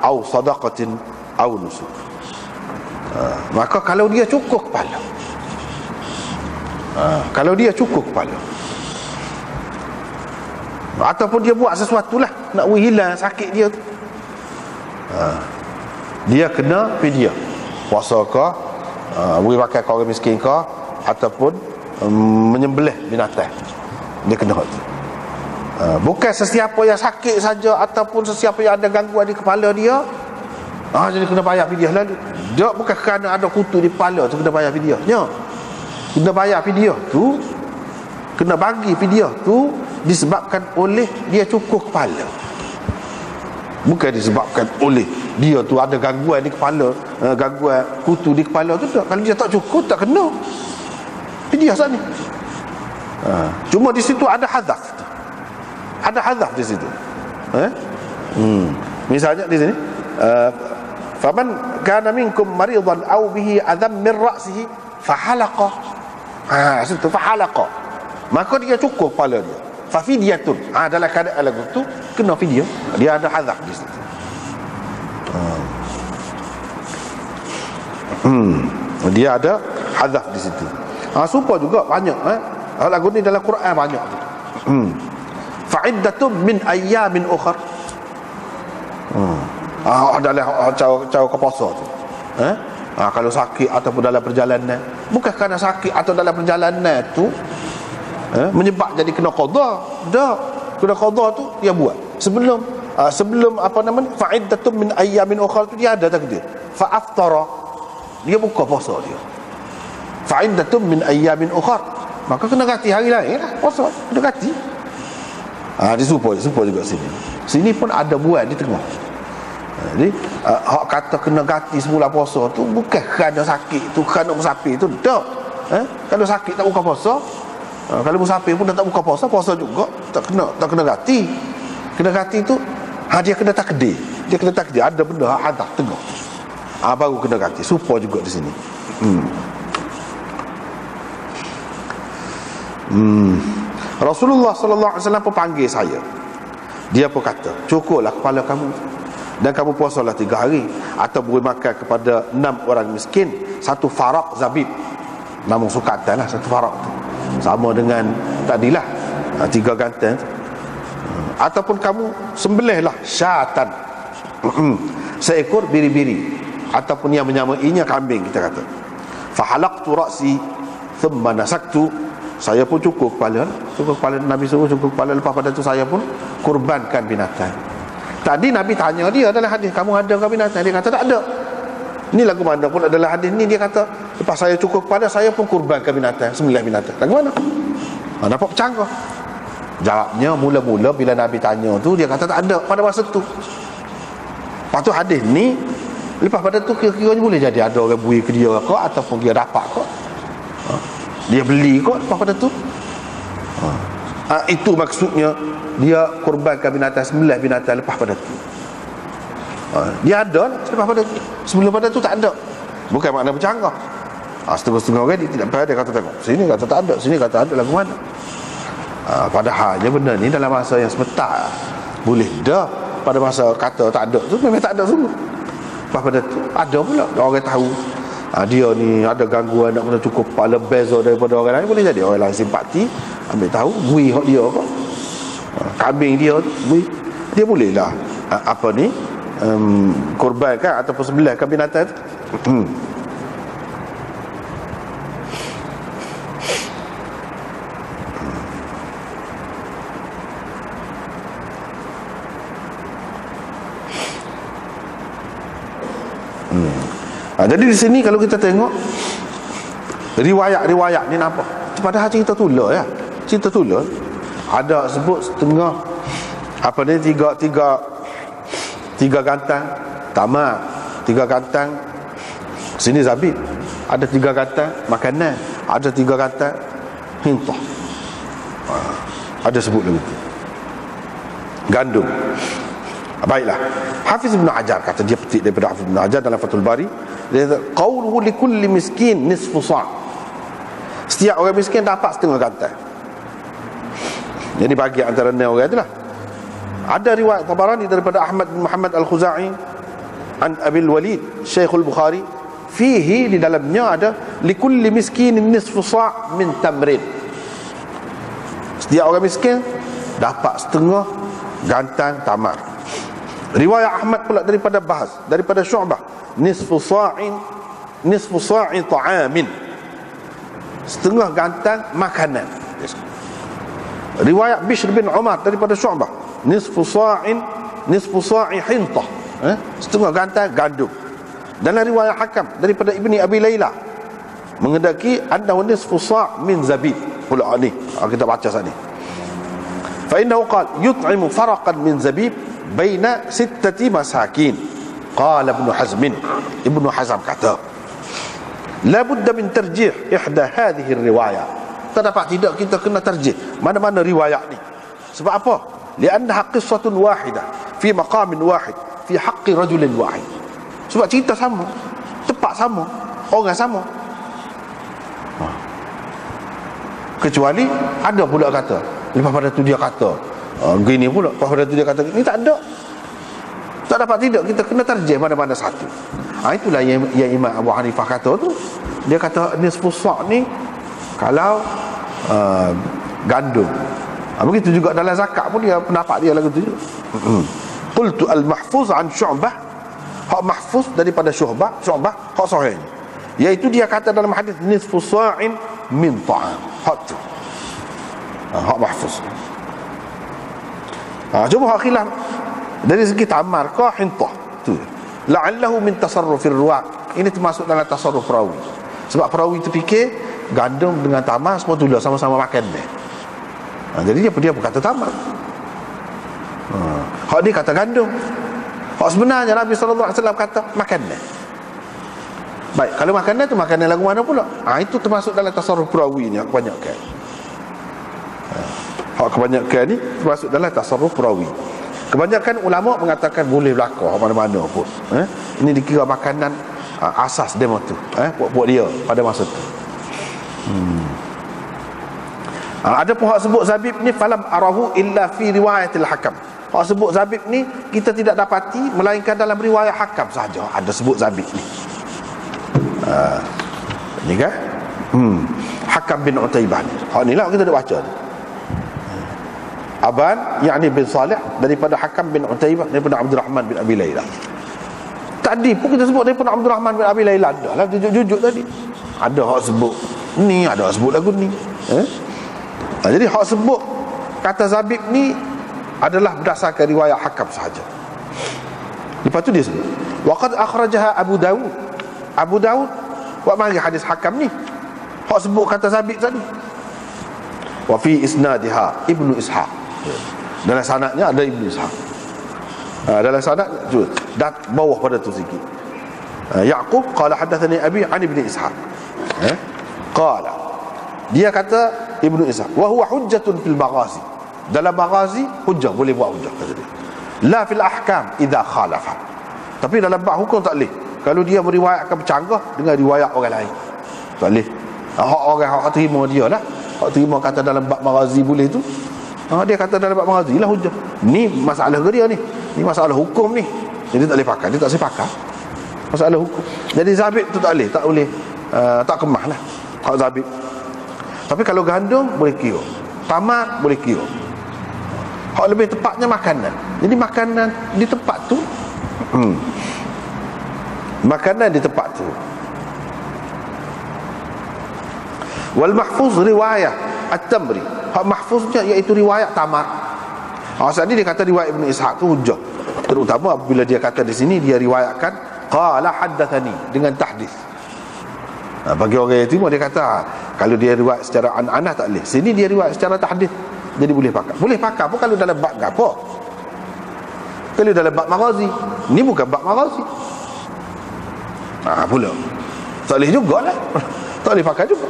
au sadaqatin au nusuk. Maka kalau dia cukur kepala, kalau dia cukur kepala, ataupun dia buat sesuatu lah nak hilang sakit dia tu, dia kena fidyah, puasa ke, beri makan ke orang miskin ke, ataupun menyembelih binatang, dia kena hak tu. Bukan sesiapa yang sakit saja ataupun sesiapa yang ada gangguan di kepala dia, jadi kena bayar fidyah lalu. Dia bukan kerana ada kutu di kepala tu kena bayar fidyah. Kena bayar fidyah tu, kena bagi fidyah tu disebabkan oleh dia cukur kepala, bukan disebabkan oleh dia tu ada gangguan di kepala, gangguan kutu di kepala tu tak. Kalau dia tak cukur, tak kena fidyah saat ni. Cuma di situ ada hadzaf, ada hadzaf di situ. Misalnya di sini, faman kana minkum maridan aw bihi adam min ra'sihi fahalaqa. Situ fahalaqa, maka dia cukur kepala dia, fa fidyatun. Dalam keadaan lagu tu kena fidyah, dia ada hadzaf di situ. Dia ada hadzaf di situ. Supaya juga banyak lagu ni dalam Quran banyak. Fa'iddatun min ayyamin ukhar. Adalah cara puasa tu. Kalau sakit ataupun dalam perjalanan, bukan kerana sakit atau dalam perjalanan tu menyebab jadi kena qada. Dah kena qada tu dia buat sebelum apa nama ni, fa'iddatun min ayyamin ukhar tu dia ada takdir. Fa aftara, dia buka puasa dia. Fa'iddatun min ayyamin ukhar, maka kena ganti hari lain lah puasa, kena ganti. Dia supaya juga sini pun ada buat di tengah. Jadi hak kata kena ganti semula puasa tu bukan kerana sakit tu, kerana musafir tu tak. Kalau sakit tak buka puasa, kalau musafir pun tak buka puasa, puasa juga tak kena ganti. Kena ganti tu dia kena takdir. Dia kena takdir ada benda hak hadah tengah. Baru kena ganti. Supaya juga di sini. Rasulullah sallallahu alaihi wasallam pun panggil saya. Dia pun kata, cukurlah kepala kamu dan kamu puasalah 3 hari, atau beri makan kepada 6 orang miskin 1 farak zabib. Namun sukatan lah 1 farak tu, sama dengan tadilah 3 gantang. Ataupun kamu sembelihlah syatan, seekor biri-biri, ataupun yang menyamainya kambing, kita kata. Fahalaqtu ra'si thumma nasaktu, saya pun cukur kepala. Nabi suruh cukur kepala, lepas pada tu saya pun kurbankan binatang. Tadi Nabi tanya dia dalam hadis, kamu ada ke binatang? Dia kata tak ada. Ni lagu mana pun adalah hadis ni, dia kata lepas saya cukur kepala, saya pun kurbankan binatang, 9 binatang. Lagu mana? Nampak bercanggah. Jawabnya, mula-mula bila Nabi tanya tu, dia kata tak ada pada masa tu. Lepas tu hadis ni, lepas pada tu kira-kiranya boleh jadi ada orang beri ke dia ke, ataupun dia dapat ke, dia beli ke lepas pada tu. Itu maksudnya dia kurbankan binatang, 9 binatang lepas pada tu. Dia ada lepas pada tu. Sebelum pada tu tak ada. Bukan makna bercanggah. Setengah-setengah orang dia tidak payah, dia kata tengok sini kata tak ada, sini kata ada, lagu mana. Padahalnya benda ni dalam masa yang sebentar boleh dah. Pada masa kata tak ada tu memang tak ada sungguh. Lepas pada tu ada pula orang tahu dia ni ada gangguan, nak kena cukup kepala, beza daripada orang lain. Boleh jadi orang lain simpati, ambil tahu bui hak dia apa, kambing dia tu bui, dia boleh lah korbankan ataupun sembelihkan binatang tu. Jadi di sini kalau kita tengok riwayat-riwayat ni nampak padahal cerita tula ya. Cerita tula ada sebut setengah tiga gantang tamar, 3 gantang sini zabib, ada 3 gantang makanan, ada 3 gantang hintah. Ada sebut lagi gandum. Baiklah, Hafiz Ibn Hajar kata, dia petik daripada Hafiz Ibn Hajar dalam Fathul Bari, dia kata qawluhu likulli miskin nisfu sa', setiap orang miskin dapat setengah gantang. Jadi bagi antara ni orang itulah. Ada riwayat Tabarani daripada Ahmad bin Muhammad Al-Khuzai an Abil Walid Syekhul Bukhari, fihi, di dalamnya ada likulli miskinin nisfu sa' min tamrin, setiap orang miskin dapat setengah gantang tamar. Riwayat Ahmad pula daripada Bahas, daripada Syu'bah, nisfu sa'in ta'amin, setengah gantang makanan. Riwayat Bishr bin Umar daripada Syu'bah, nisfu sa'i hintah, setengah gantang gandum. Dalam riwayat Hakam daripada Ibni Abi Layla, mengendaki annahu nisfu sa' min zabib. Pula ni kita baca saat ni, fa innahu qala yut'imu faraqan min zabib baina 6 masakin. Qala Ibnu Hazm kata, la budda min tarjih ihda hadhihi riwayat. Terdapat tidak kita kena tarjih mana-mana riwayat ni. Sebab apa? Liannaha qissatun wahidah fi maqamin wahid fi haqqi rajulin wahid. Sebab cerita sama, tempat sama, orang sama. Kecuali ada pula kata, lepas pada tu dia kata gini pula, lepas pada tu dia kata ni, tak ada. Tak dapat tidak kita kena tarjih mana-mana satu. Itulah yang Imam Abu Hanifah kata tu. Dia kata nisfu sa' ni kalau gandum. Begitu juga dalam zakat pun dia pendapat dia lagu tu. Qultu al-mahfuz an Syu'bah, hak mahfuz daripada Syu'bah hak sahih, iaitu dia kata dalam hadis nisfu sa'in min ta'am. Hak tu hak mahfuz. Cuma hak khilaf dari segi tamar ke hintah tu, la'allahu min tasarrufir ruwat. Ini termasuk dalam tasarruf perawi. Sebab perawi terfikir gandum dengan tamar semua tu sama-sama makan dia. Jadi dia berkata tamar. Hak dia kata gandum. Hak sebenarnya Nabi SAW kata makanan. Baik, kalau makanan tu makanan lagu mana pula? Itu termasuk dalam tasarruf perawi ni kebanyakan. Hak kebanyakan ni termasuk dalam tasarruf perawi. Kebanyakan ulama mengatakan boleh berlaku mana-mana pun. Ini dikira makanan asas demo tu, buat dia pada masa tu. Ada pun hak sebut zabib ni falam arahu illa fi riwayatil Hakam. Hak sebut zabib ni kita tidak dapati melainkan dalam riwayat Hakam sahaja ada sebut zabib ni. Ni kan? Hakam bin Utaibah ni. Hak ni lah kita dah baca ni. Aban yakni bin Salih daripada Hakam bin Utaibah daripada Abdurrahman bin Abi Layla. Tadi pun kita sebut daripada Abdurrahman bin Abi Layla, dah lah jujuk-jujuk tadi. Ada hak sebut Ni ada sebut lagu ni. Jadi hak sebut kata Zabib ni adalah berdasarkan riwayat Hakam sahaja. Lepas tu dia sebut waqad akhrajaha Abu Dawud. Abu Dawud buat mari hadis Hakam ni hak sebut kata Zabib tadi. Wa fi isnadiha Ibnu Ishaq. Dalam sanadnya ada Ibnu Ishaq. Dalam sanad dan bawah pada tu sikit. Yaqub qala hadatsani abi an Ibnu Ishaq. Qala dia kata Ibnu Ishaq wa huwa hujjatun fil maghazi. Dalam maghazi hujjah, boleh buat hujjah kata dia. La fil ahkam idza khalafa. Tapi dalam bab hukum tak boleh kalau dia meriwayatkan bercanggah dengan riwayat orang lain. Tak boleh. Hak orang hak terima dia lah. Hak terima kata dalam bab maghazi boleh tu. Dia kata dalam bab maghazi lah hujjah. Ni masalah ke dia ni? Ni masalah hukum ni. Jadi tak boleh pakai. Dia tak boleh pakai masalah hukum. Jadi Zabib tu tak boleh tak kemah lah hak Zabib. Tapi kalau gandum boleh kira, tamat boleh kira. Hak lebih tepatnya makanan. Jadi makanan di tempat tu makanan di tempat tu. Wal mahfuz riwayah at-tamri. Hak mahfuznya iaitu riwayat tamar. Asal ni dia kata riwayat Ibn Ishaq tu hujjah. Terutama apabila dia kata di sini dia riwayatkan qala haddatsani dengan tahdits. Bagi orang yang timur dia kata kalau dia riwayat secara an-anah tak boleh. Sini dia riwayat secara tahdits. Jadi boleh pakai. Boleh pakai pun kalau dalam bab apa? Kalau dalam bab maghazi. Ni bukan bab maghazi. Pula tak boleh jugalah. Tak boleh pakai juga.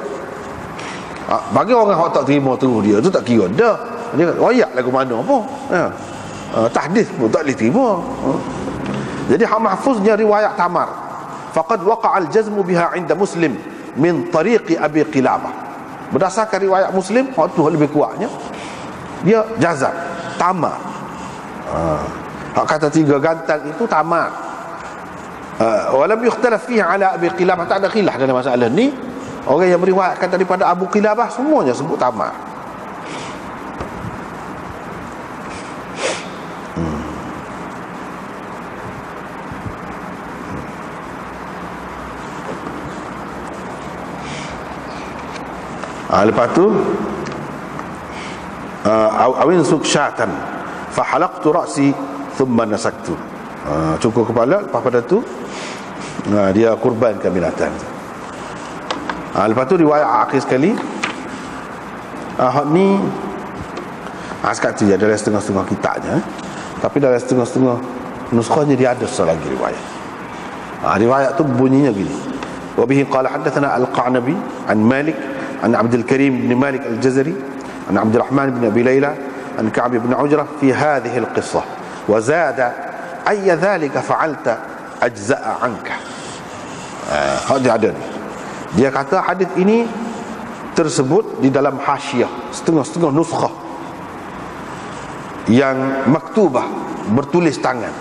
Bagi orang yang tak terima terus dia tu tak kira dah. Dia kata royak lagu mana pun. Tahdits pun tak boleh terima. Jadi hak mahfuznya riwayat tamar. Faqad waqa'a al-jazmu biha 'inda Muslim min tariqi Abi Qilabah. Berdasarkan riwayat Muslim, hak tu lebih kuatnya. Dia jazam tamar. Hak kata 3 gantal itu tamar. Walam yukhtalaf fiha ala Abi Qilabah. Tak ada khilaf dalam masalah ni. Orang yang meriwayatkan daripada Abu Qilabah semuanya sebut tamar. Lepas tu awin suksyatan fa halaqtu ra'si thumma nasaktu. Cukur kepala, lepas pada tu dia kurbankan binatang. Lepas tu riwayat akhir sekali ni sekat tu je dalam setengah-setengah kitabnya. Tapi dalam setengah-setengah nuskhahnya dia ada satu lagi riwayat. Riwayat tu bunyinya gini. Wa bihi qala hadatsana al-Qanabi an Malik an Abdul Karim bin Malik al-Jazari an Abdurrahman bin Abi Layla an Ka'b bin Ujrah fi hadhihi al-qissah wa zada ay dhalika fa'alta ajza'a anka. Dia ada ni. Dia kata hadis ini tersebut di dalam hasyiah setengah-setengah nuskhah yang maktubah bertulis tangan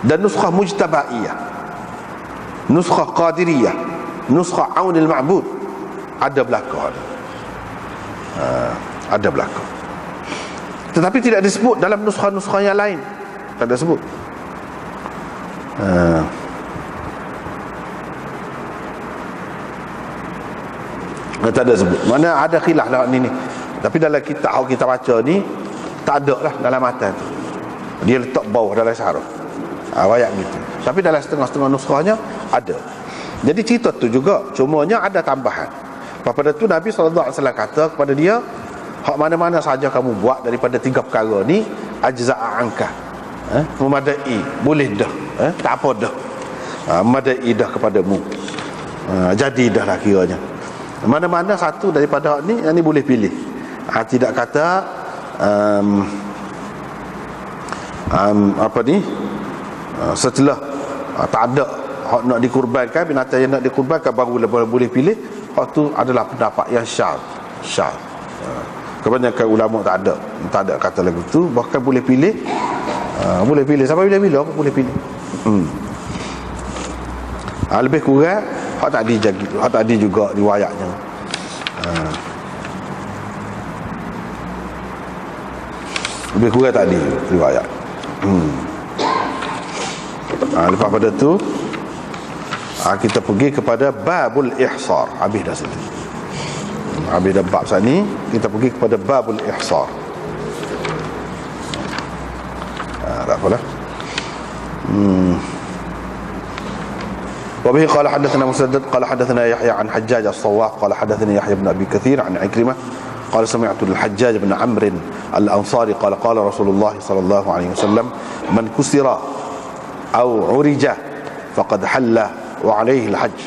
dan nuskhah mujtabaiyah, nuskhah qadiriyah, nuskhah aunil ma'bud ada belakang. Ada belakang. Tetapi tidak disebut dalam nuskhah-nuskhah yang lain. Tak ada sebut. Tak ada sebut. Mana ada khilaf lah ni. Tapi dalam kitab kita baca ni tak ada lah dalam matan tu. Dia letak bawah dalam syarah. Ayat gitu. Tapi dalam setengah-setengah nuskhahnya ada. Jadi cerita tu juga, cumanya ada tambahan. Pada tu Nabi SAW kata kepada dia, hak mana-mana saja kamu buat daripada 3 perkara ni, ajza'a anka, memadai, boleh dah, tak apa dah, memadai dah kepadamu, jadi dah lah kiranya. Mana-mana satu daripada hak ni, yang ni boleh pilih. Tidak kata apa ni, setelah tak ada hak nak dikurbankan, binatang yang nak dikurbankan baru boleh pilih. Hak tu adalah pendapat yang syadz. Kebanyakan ulama tak ada kata lagu tu. Bahkan boleh pilih, boleh pilih sampai bila-bila pun boleh pilih. Lebih kurang hak tak ada juga riwayatnya. Lebih kurang tak ada riwayat. Lepas pada tu Kita pergi kepada babul ihsar. Habis dah situ. Habis dah bab saat ni, kita pergi kepada babul ihsar. Tak apalah. وبه قال حدثنا مسدد قال حدثنا يحيى عن حجاج الصواف قال حدثني يحيى بن أبي كثير عن عكرمة قال سمعت الحجاج بن عمرو الأنصاري قال قال رسول الله صلى الله عليه وسلم من كسر أو عرج فقد حل وعليه الحج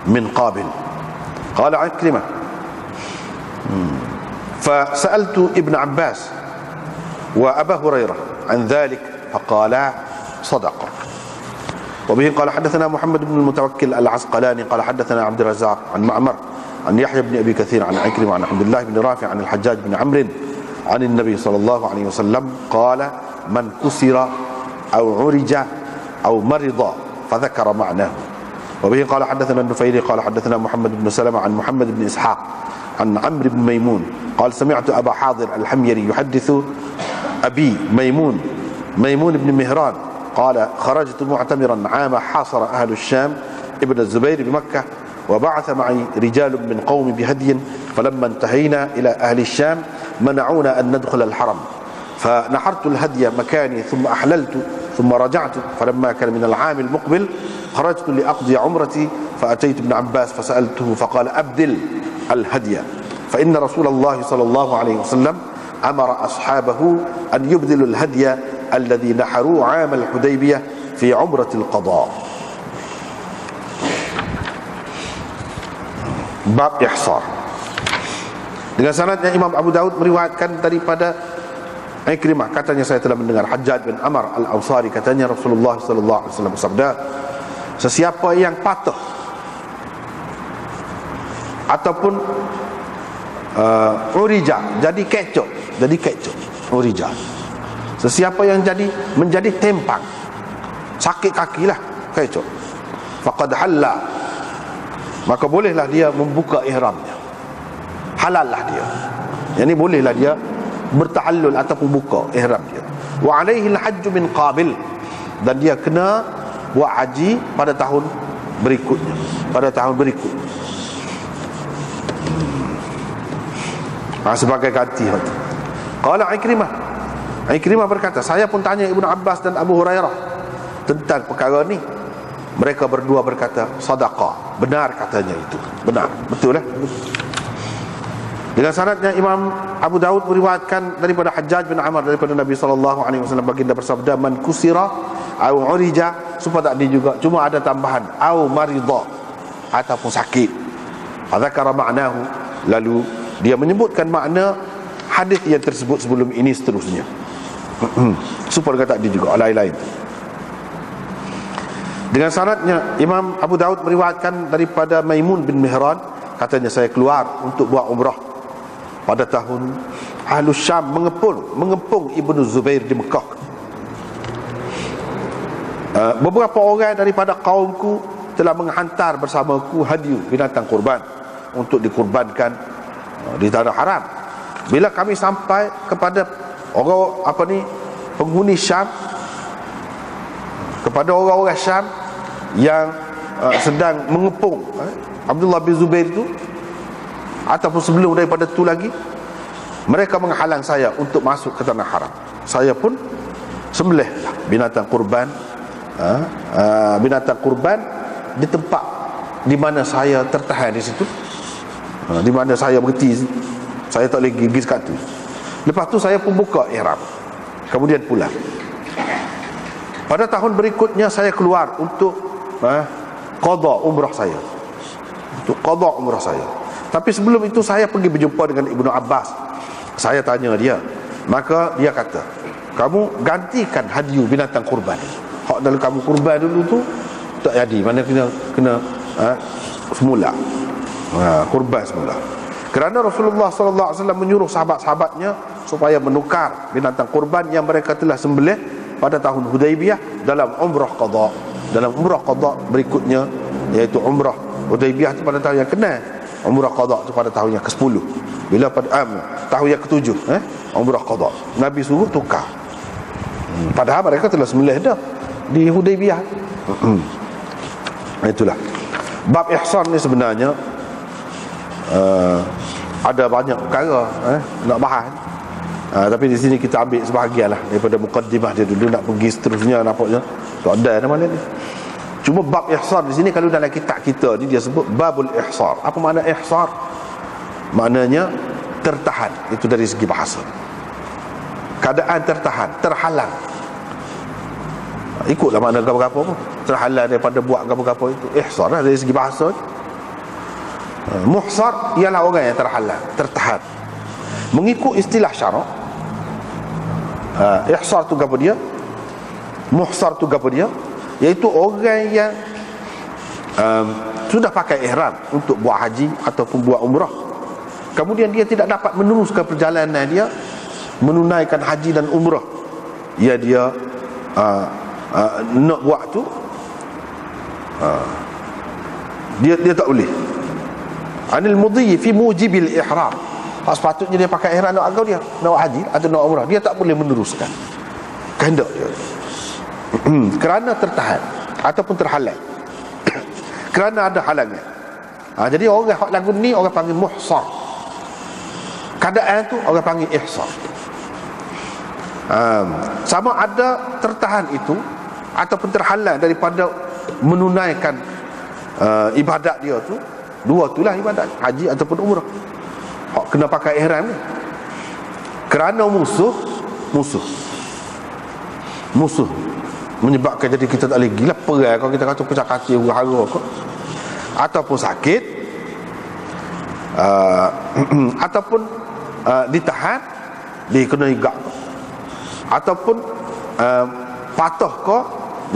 من قابل. قال عكرمة فسألت ابن عباس وأبا هريرة عن ذلك فقالا صدق. وبه قال حدثنا محمد بن المتوكل العسقلاني قال حدثنا عبد الرزاق عن معمر عن يحيى بن أبي كثير عن عكرمة عن عبد الله بن رافع عن الحجاج بن عمرو عن النبي صلى الله عليه وسلم قال من كسر أو عرج أو مرض فذكر معناه. وبه قال حدثنا النفيلي قال حدثنا محمد بن سلمة عن محمد بن إسحاق عن عمرو بن ميمون قال سمعت أبا حاضر الحميري يحدث أبي ميمون بن مهران قال خرجت معتمرا عام حاصر أهل الشام ابن الزبير بمكة وبعث معي رجال من قوم بهدي فلما انتهينا إلى أهل الشام منعونا أن ندخل الحرم فنحرت الهدي مكاني ثم أحللت ثم رجعت فلما كان من العام المقبل خرجت لأقضي عمرتي فأتيت ابن عباس فسألته فقال أبدل الهدي فإن رسول الله صلى الله عليه وسلم أمر أصحابه أن يبدلوا الهدي الذي نحروا عام الحديبية في عمرة القضاء. Bab ihsar. Dengan sanadnya Imam Abu Daud meriwayatkan daripada Ikrimah, katanya saya telah mendengar Hajjaj bin Amr al-Ansari, katanya Rasulullah sallallahu alaihi wasallam bersabda, sesiapa yang patah ataupun urija, jadi kecoh, urija, sesiapa yang menjadi tempang, sakit kaki lah, kecoh, faqad halla, maka bolehlah dia membuka ihramnya, halal lah dia, yani bolehlah dia bertahallul ataupun buka ihram dia. Wa alaihi al-hajj min qabil, dan dia kena buat haji pada tahun berikutnya, sebagai ganti. Qala Ikrimah berkata, saya pun tanya Ibnu Abbas dan Abu Hurairah tentang perkara ni. Mereka berdua berkata, sadaqah, benar katanya itu, benar, betul lah. Dengan sanadnya Imam Abu Daud meriwayatkan daripada Hajjaj bin Amr daripada Nabi SAW, baginda bersabda, man kusira au urija, supaya tadi juga cuma ada tambahan au marida, ataupun sakit. Fadzakara ma'nahu, lalu dia menyebutkan makna hadis yang tersebut sebelum ini seterusnya. Supaya kata dia juga lain-lain. Dengan sanadnya Imam Abu Daud meriwayatkan daripada Maimun bin Mihran, katanya saya keluar untuk buat umrah pada tahun Ahlu Syam mengepung Ibnu Zubair di Mekah. Beberapa orang daripada kaumku telah menghantar bersamaku hadiu, binatang kurban, untuk dikurbankan di tanah haram. Bila kami sampai kepada orang penghuni Syam, kepada orang-orang Syam yang sedang mengepung Abdullah bin Zubair itu, ataupun sebelum daripada itu lagi, mereka menghalang saya untuk masuk ke tanah haram. Saya pun sembelih binatang kurban, di tempat di mana saya tertahan di situ, di mana saya berhenti, saya tak boleh gigis kat tu. Lepas tu saya pun buka ihram, kemudian pulang. Pada tahun berikutnya saya keluar untuk qada umrah saya, Tapi sebelum itu saya pergi berjumpa dengan Ibnu Abbas. Saya tanya dia, maka dia kata, kamu gantikan hadiu binatang kurban. Hak dalam kamu kurban dulu tu tak jadi, mana kena semula, kurban semula. Kerana Rasulullah sallallahu alaihi wasallam menyuruh sahabat-sahabatnya supaya menukar binatang kurban yang mereka telah sembelih pada tahun Hudaybiyah dalam umrah qada. Dalam umrah qada berikutnya, iaitu umrah Hudaybiyah itu pada tahun yang kena, umrah qada itu pada tahun yang ke-10. Bila pada tahun yang ke-7 umrah qada, Nabi suruh tukar. Padahal mereka telah sembelih dah di Hudaybiyah. Itulah. Bab ihsan ni sebenarnya ada banyak perkara nak bahas. Tapi di sini kita ambil sebahagian lah daripada mukaddimah dia dulu, nak pergi seterusnya nampaknya tak ada mana ni. Cuma bab ihsar di sini, kalau dalam kitab kita ni dia sebut babul ihsar. Apa makna ihsar? Maknanya tertahan, itu dari segi bahasa. Keadaan tertahan, terhalang. Ikutlah makna apa-apa pun. Terhalang daripada buat apa-apa itu ihsar lah dari segi bahasa. Muhsar ialah orang yang terhalang, tertahan. Mengikut istilah syarak, ihsar tu apa dia? Muhsar tu apa dia? Iaitu orang yang sudah pakai ihram untuk buat haji ataupun buat umrah, kemudian dia tidak dapat meneruskan perjalanan dia menunaikan haji dan umrah. Ya, dia nak buat tu, dia tak boleh. Anil mudhi fi mujibil ihram. Sepatutnya dia pakai ihram nak agau dia, nak haji atau nak umrah, dia tak boleh meneruskan kehendak dia kerana tertahan ataupun terhalang kerana ada halangan. Jadi orang hak lagu ni orang panggil muhsar. Keadaan tu orang panggil ihsar. Sama ada tertahan itu ataupun terhalang daripada menunaikan ibadat dia tu. Dua itulah ibadat, haji ataupun umrah. Hak kena pakai ihram ni kerana musuh menyebabkan jadi kita tak boleh gila perang, kalau kita kata pecah katil huru-hara kau, ataupun sakit, ataupun ditahan, dikena igak, ataupun patah kau,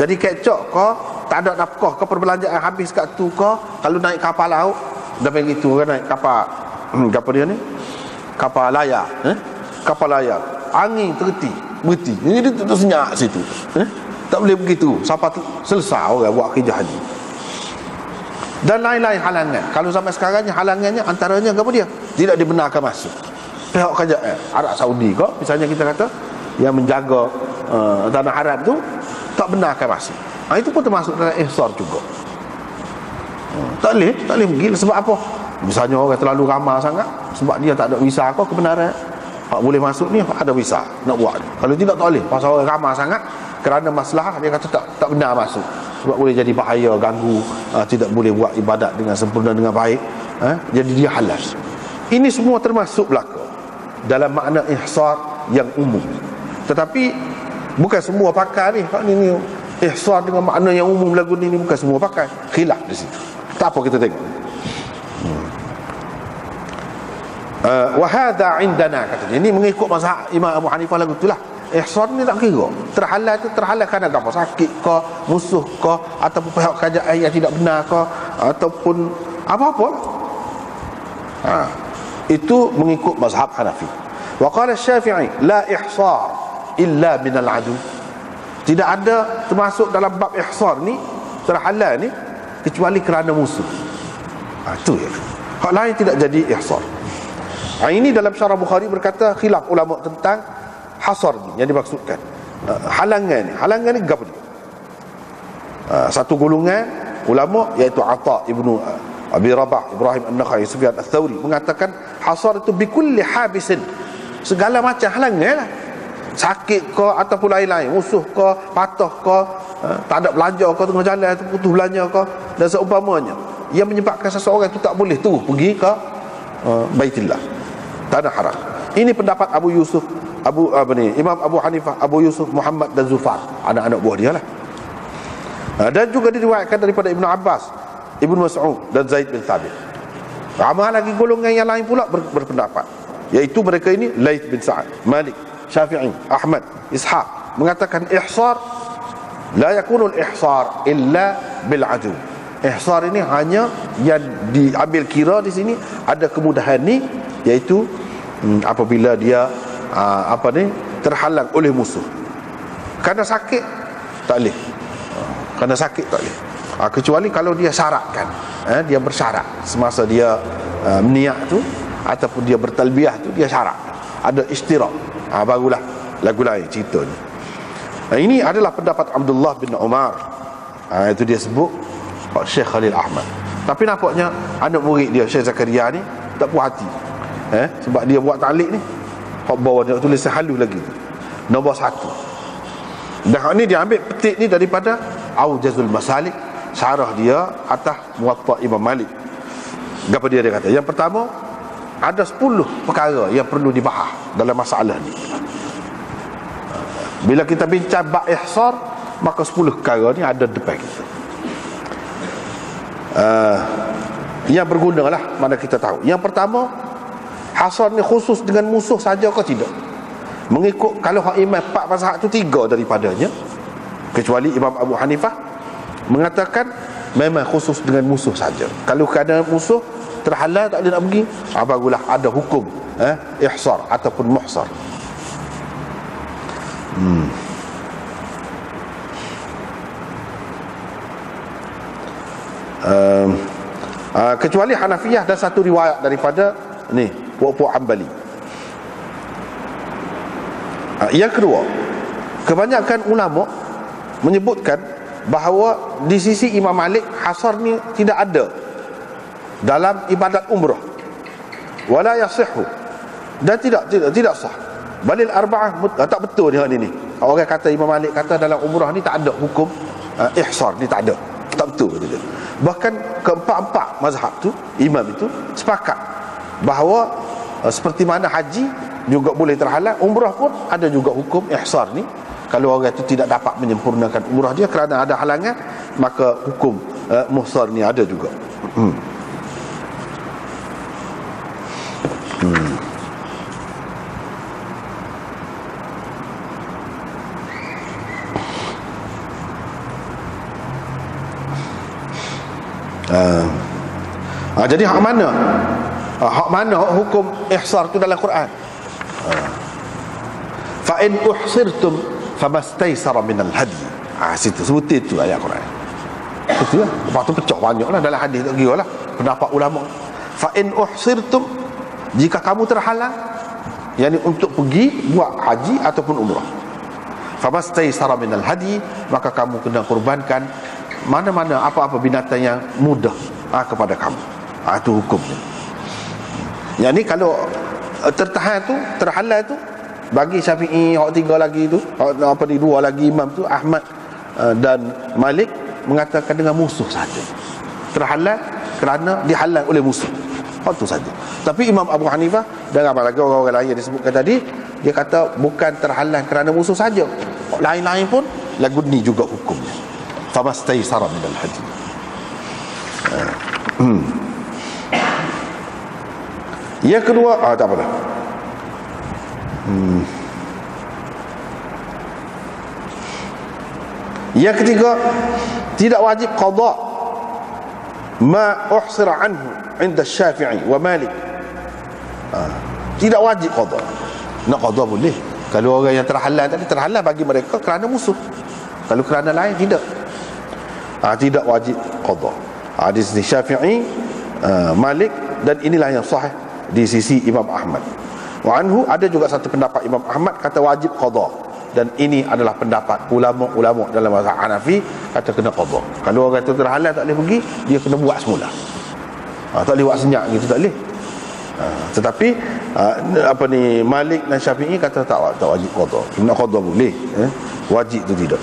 jadi kecok kau, tak ada nafkah kau, perbelanjaan habis kat tu kau. Kalau naik kapal laut, dah panggil itu kan, naik kapal apa dia ni, kapal layar, kapal layar, angin berhenti, jadi tu senyap situ, tak boleh begitu sampai selesai orang buat kerja haji. Dan lain-lain halangan. Kalau sampai sekarang ni halangannya antaranya apa dia? Tidak dibenarkan masuk. Pihak kerajaan Arab Saudi kau misalnya, kita kata yang menjaga tanah Arab tu tak benarkan masuk. Itu pun termasuk dalam ihsar juga. Tak boleh pergi. Sebab apa? Misalnya orang terlalu ramai sangat, sebab dia tak ada visa kau kebenaran, hak boleh masuk ni ada visa nak buat. Kalau tidak tak boleh, pasal orang ramai sangat, kerana masalah dia kata tak benar masuk, sebab boleh jadi bahaya, ganggu, tidak boleh buat ibadat dengan sempurna, dengan baik, jadi dia halal. Ini semua termasuk belaka dalam makna ihsar yang umum. Tetapi bukan semua pakai ni. Ini ihsar dengan makna yang umum lagu ni bukan semua pakai. Khilaf di situ. Tak apa, kita tengok. Wa hadha indana, katanya. Ini mengikut mazhab Imam Abu Hanifah lagu itulah. Ihsar ni tak kira. Terhalang tu terhalang kerana apa? Sakit ke, musuh ke, ataupun pihak kerajaan yang tidak benar ke, ataupun apa-apa. Itu mengikut mazhab Hanafi. Wa qala Syafi'i la ihsar illa min al-adu. Tidak ada termasuk dalam bab ihsar ni, terhalang ni, kecuali kerana musuh. Itu ya. Hak lain tidak jadi ihsar. Ini dalam syarah Bukhari berkata khilaf ulama tentang hasar ni yang dimaksudkan. Halangan ni apa dia? Satu golongan ulama iaitu Atha ibnu Abi Rabah, Ibrahim An-Nakhai, Sufyan Ats-Tsauri mengatakan hasar itu bikulli habisin, segala macam halangan lah. Sakit ke ataupun lain-lain, musuh ke, patah ke, tak ada belanja ke tengah jalan, putus belanja ke, dan seumpamanya, yang menyebabkan seseorang itu tak boleh terus pergi ke Baitillah, tanah haram. Ini pendapat Abu Yusuf, Imam Abu Hanifah, Abu Yusuf, Muhammad dan Zufar, anak-anak buah dia lah. Dan juga diriwayatkan daripada Ibnu Abbas, Ibnu Mas'ud dan Zaid bin Thabit. Ramai lagi golongan yang lain pula berpendapat, iaitu mereka ini Laith bin Sa'ad, Malik, Syafi'i, Ahmad, Ishaq mengatakan ihsar la yakunul ihsar illa bil adu. Ihsar ini hanya yang diambil kira di sini ada kemudahan ni, iaitu apabila dia terhalang oleh musuh. Kerana sakit tak boleh. Kerana sakit tak boleh. Kecuali kalau dia syaratkan, dia bersyarat semasa dia niat tu ataupun dia bertalbiyah tu, dia syarat ada istirak, barulah lagu lain ceritanya. Ini adalah pendapat Abdullah bin Umar. Itu dia sebut Syekh Khalil Ahmad. Tapi nampaknya anak murid dia Syekh Zakaria ni tak puas hati, sebab dia buat ta'liq ni hak bawah dia tulis halus lagi tu, nombor 1. Dan hak ni dia ambil petik ni daripada Aujazul Masalik, syarah dia atas Muwatta Imam Malik. Apa dia kata? Yang pertama, ada 10 perkara yang perlu dibahas dalam masalah ni. Bila kita bincang bab ihsar, maka 10 perkara ni ada depan kita. Yang berguna lah, mana kita tahu. Yang pertama, hasar ni khusus dengan musuh saja ke tidak? Mengikut kalau hak imam 4 mazhab tu 3 daripadanya, kecuali Imam Abu Hanifah mengatakan memang khusus dengan musuh saja. Kalau kerana musuh terhalal tak boleh nak pergi, barulah ada hukum ihsar ataupun muhsar. Kecuali Hanafiyah dan satu riwayat daripada ni puak-puak Hanbali. Yang kedua, kebanyakan ulama menyebutkan bahawa di sisi Imam Malik hasar ni tidak ada dalam ibadat umrah, wala yasihhu, dan tidak sah. Balil arba'ah tak betul ni. Orang kata Imam Malik kata dalam umrah ni tak ada hukum ihsar ni, tak ada, tak betul dia. Bahkan keempat-empat mazhab tu, imam itu sepakat bahawa seperti mana haji juga boleh terhalal, umrah pun ada juga hukum ihsar ni. Kalau orang itu tidak dapat menyempurnakan umrah dia kerana ada halangan, maka hukum muhsar ni ada juga. Jadi hak mana hukum ihsar tu dalam Quran? Fa in uhsirtum famastaysara minal hadi. Situ sebut itu ayat Quran. Itu lah. Lepas tu pecah banyaklah dalam hadis tak kira lah pendapat ulama. Fa in uhsirtum, jika kamu terhalang, yakni untuk pergi buat haji ataupun umrah, famastaysara minal hadi, maka kamu kena kurbankan mana-mana apa-apa binatang yang mudah kepada kamu. Itu hukumnya. Yang ni kalau tertahan tu, terhalal tu, bagi Syafi'i, hak 3 lagi tu, apa ni 2 lagi imam tu, Ahmad dan Malik, mengatakan dengan musuh saja. Terhalal kerana dihalang oleh musuh. Hak tu saja. Tapi Imam Abu Hanifah dan apa lagi orang-orang lain yang disebutkan tadi, dia kata bukan terhalang kerana musuh saja, lain-lain pun lagu ni juga hukumnya. Famastaysara minal hadi. Yang kedua, tak apa dah. Yang ketiga, tidak wajib qada ma uhsira anhu inda Syafi'i wa Malik. Tidak wajib qada. Nak qada boleh kalau orang yang terhalal tadi, terhalal bagi mereka kerana musuh. Kalau kerana lain tidak. Tidak wajib qada. Di sisi Syafi'i, Malik, dan inilah yang sahih di sisi Imam Ahmad. Wa anhu, ada juga satu pendapat Imam Ahmad kata wajib qada, dan ini adalah pendapat ulama-ulama dalam mazhab Hanafi, kata kena qada. Kalau orang tu terhalal tak boleh pergi, dia kena buat semula. Tak boleh buat senyap gitu, tak boleh. Tetapi apa ni, Malik dan Syafi'i kata tak wajib qada. Kena qada boleh, wajib tu tidak.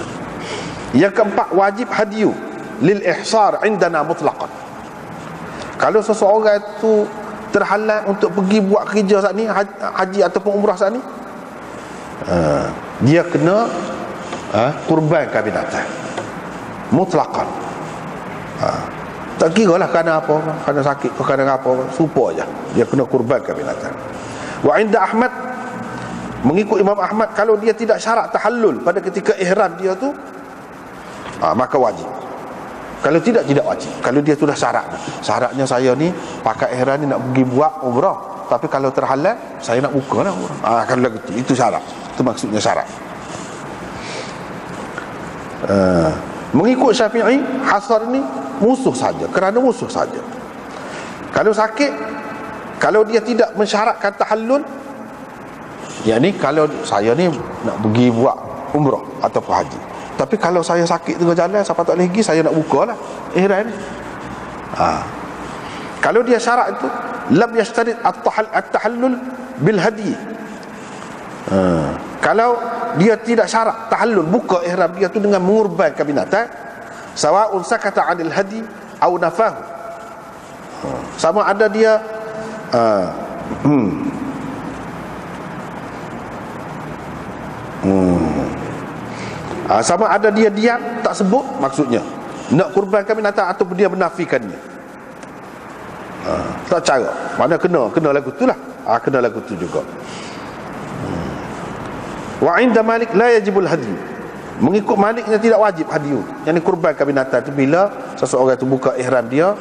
Yang keempat, wajib hadyu lil ihsar indana mutlaqan. Kalau seseorang itu terhalal untuk pergi buat kerja saat ni, haji ataupun umrah saat ni, dia kena kurbankan binatang mutlaqan. Tak kira lah kerana apa, kerana sakit ke kerana apa, supa aja, dia kena kurbankan binatang. Wa inda Ahmad, mengikut Imam Ahmad, kalau dia tidak syarat tahallul pada ketika ihram dia tu, maka wajib. Kalau tidak wajib. Kalau dia sudah syaratnya saya ni pakai ihram ni nak pergi buat umrah, tapi kalau terhalal saya nak buka lah umrah. Kalau itu syarat. Itu maksudnya syarat. Mengikut Syafi'i, hasar ni musuh saja, kerana musuh saja. Kalau sakit, kalau dia tidak mensyaratkan tahallul, yakni kalau saya ni nak pergi buat umrah ataupun haji, tapi kalau saya sakit tengah jalan, siapa tak lagi, saya nak buka lah ihram ni. Kalau dia syarat itu lam yashtarit at-tahallul bil hadi. Kalau dia tidak syarat tahallul, buka ihram dia tu dengan mengurbankan binatang, sawa'un sakata 'anil hadi aw nafahu. Sama ada dia sama ada dia diam tak sebut maksudnya nak kurbankan binatang ataupun dia menafikannya. Tak cara. Mana kena lagu tu lah. Kena lagu tu juga. Wa 'inda Malik la yajibul hadi. Mengikut Maliknya tidak wajib hadiu. Yang dikurbankan binatang tu bila seseorang tu buka ihram dia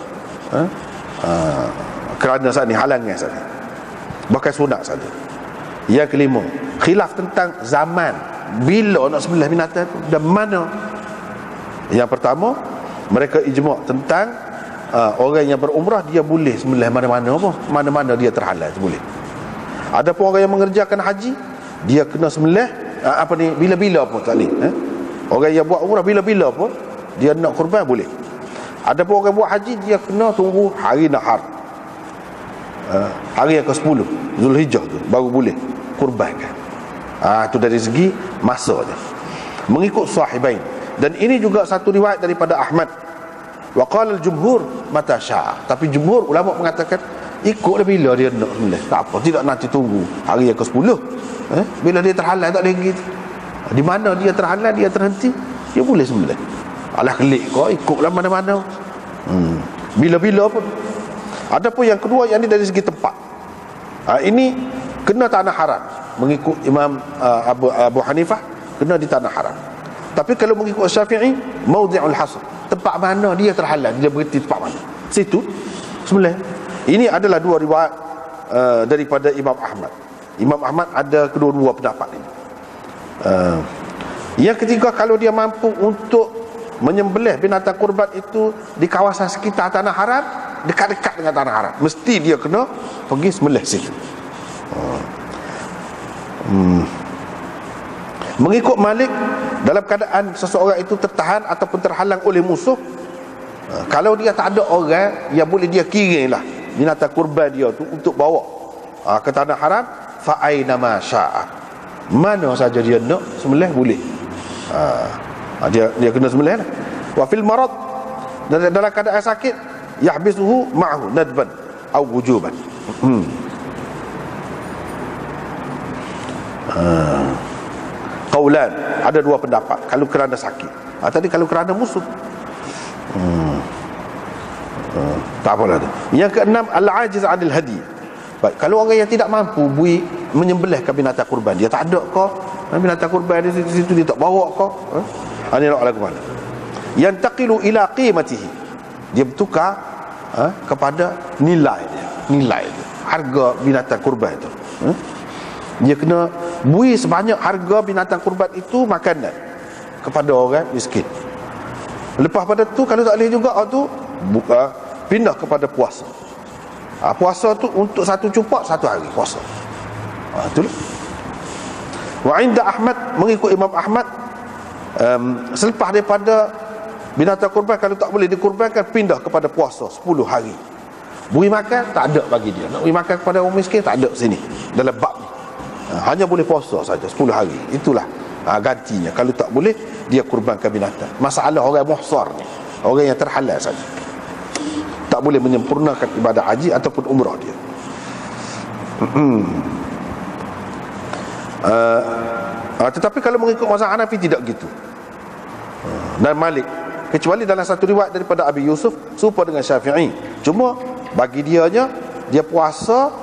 kerana saat ni halangan saat ni, bahkan sunat saja. Yang kelima, khilaf tentang zaman bila nak sembelih binatang tu dan mana. Yang pertama, mereka ijma' tentang orang yang berumrah dia boleh sembelih mana-mana dia terhalal boleh. Adapun orang yang mengerjakan haji dia kena sembelih bila-bila pun tak boleh. Orang yang buat umrah bila-bila pun dia nak kurban boleh. Adapun orang buat haji dia kena tunggu hari nahar, hari yang ke-10 Zulhijjah tu baru boleh kurbankan. Itu dari segi masanya mengikut sahibain. Dan ini juga satu riwayat daripada Ahmad. Wa qala al-jumhur mata syaa. Tapi jumhur ulama mengatakan ikutlah bila dia nak sembelih. Tak apa, tidak nanti tunggu hari yang ke-10. Bila dia terhalal tak lagi. Di mana dia terhalal dia terhenti, dia boleh sembelih. Alah kelik kau ikutlah mana-mana. Bila-bila pun. Adapun yang kedua yang ini dari segi tempat. Ini kena tanah haram. Mengikut Imam Abu Hanifah kena di tanah haram. Tapi kalau mengikut Syafi'i maudhi'ul hasr, tempat mana dia terhalal, dia berhenti tempat mana, situ sembelih. Ini adalah dua riwayat daripada Imam Ahmad. Imam Ahmad ada kedua-dua pendapat ini. Yang ketiga, kalau dia mampu untuk menyembelih binatang kurban itu di kawasan sekitar tanah haram, dekat-dekat dengan tanah haram, mesti dia kena pergi sembelih situ. Mengikut Malik, dalam keadaan seseorang itu tertahan ataupun terhalang oleh musuh, kalau dia tak ada orang yang boleh dia kirimlah binatang kurban dia tu untuk bawa ke tanah haram, fa aina ma syaa, mana saja dia nak sembelih boleh. Dia kena sembelih lah. Wa fil marad, dalam keadaan sakit, yahbisuhu ma'hu nadban aw wujuban. Qaulan, ada dua pendapat kalau kerana sakit. Tadi kalau kerana musuh, tak apalah tu. Yang keenam, al-ajiz 'anil hadi. Baik, kalau orang yang tidak mampu menyembelihkan binatang kurban, dia tak ada kau binatang kurban di situ dia tak bawa kau, ini nak lagu mana? Yantaqilu ila qimatihi, dia bertukar kepada nilai dia, harga binatang kurban itu. Dia kena bui sebanyak harga binatang kurban itu makanan kepada orang miskin. Lepas pada tu kalau tak boleh juga pindah kepada puasa. Puasa tu untuk satu cupak satu hari puasa. Itulah. Wa 'inda Ahmad, mengikut Imam Ahmad, selepas daripada binatang kurban kalau tak boleh dikurbankan, pindah kepada puasa 10 hari. Bui makan tak ada bagi dia. Nak bui makan kepada orang miskin tak ada sini dalam bab ni. Hanya boleh puasa saja 10 hari. Itulah gantinya. Kalau tak boleh dia kurbankan binatang. Masalah orang muhsar ni, orang yang terhalal saja, tak boleh menyempurnakan ibadah haji ataupun umrah dia. Tetapi kalau mengikut mazhab Hanafi tidak gitu, dan Malik, kecuali dalam satu riwayat daripada Abi Yusuf serupa dengan Syafi'i. Cuma bagi dia puasa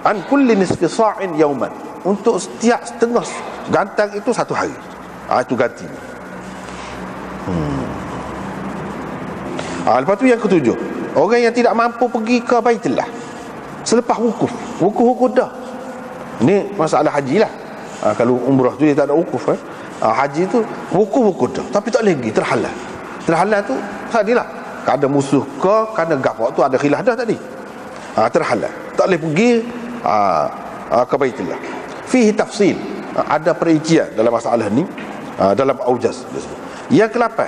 an kulli nisfi sa'in yauman, untuk setiap setengah gantang itu satu hari. Itu ganti. Lepas tu yang ketujuh, orang yang tidak mampu pergi ke Baitullah selepas wukuf dah. Ini masalah haji lah. Kalau umrah tu dia tak ada wukuf, haji tu wukuf dah, tapi tak lagi terhalal tu tadilah kerana musuh ke kerana gapo tu ada khilaf dah tadi. Terhalal tak boleh pergi ke Baitullah. Fihi tafsil, ada perincian dalam masalah ni dalam Aujaz. Yang ke-8,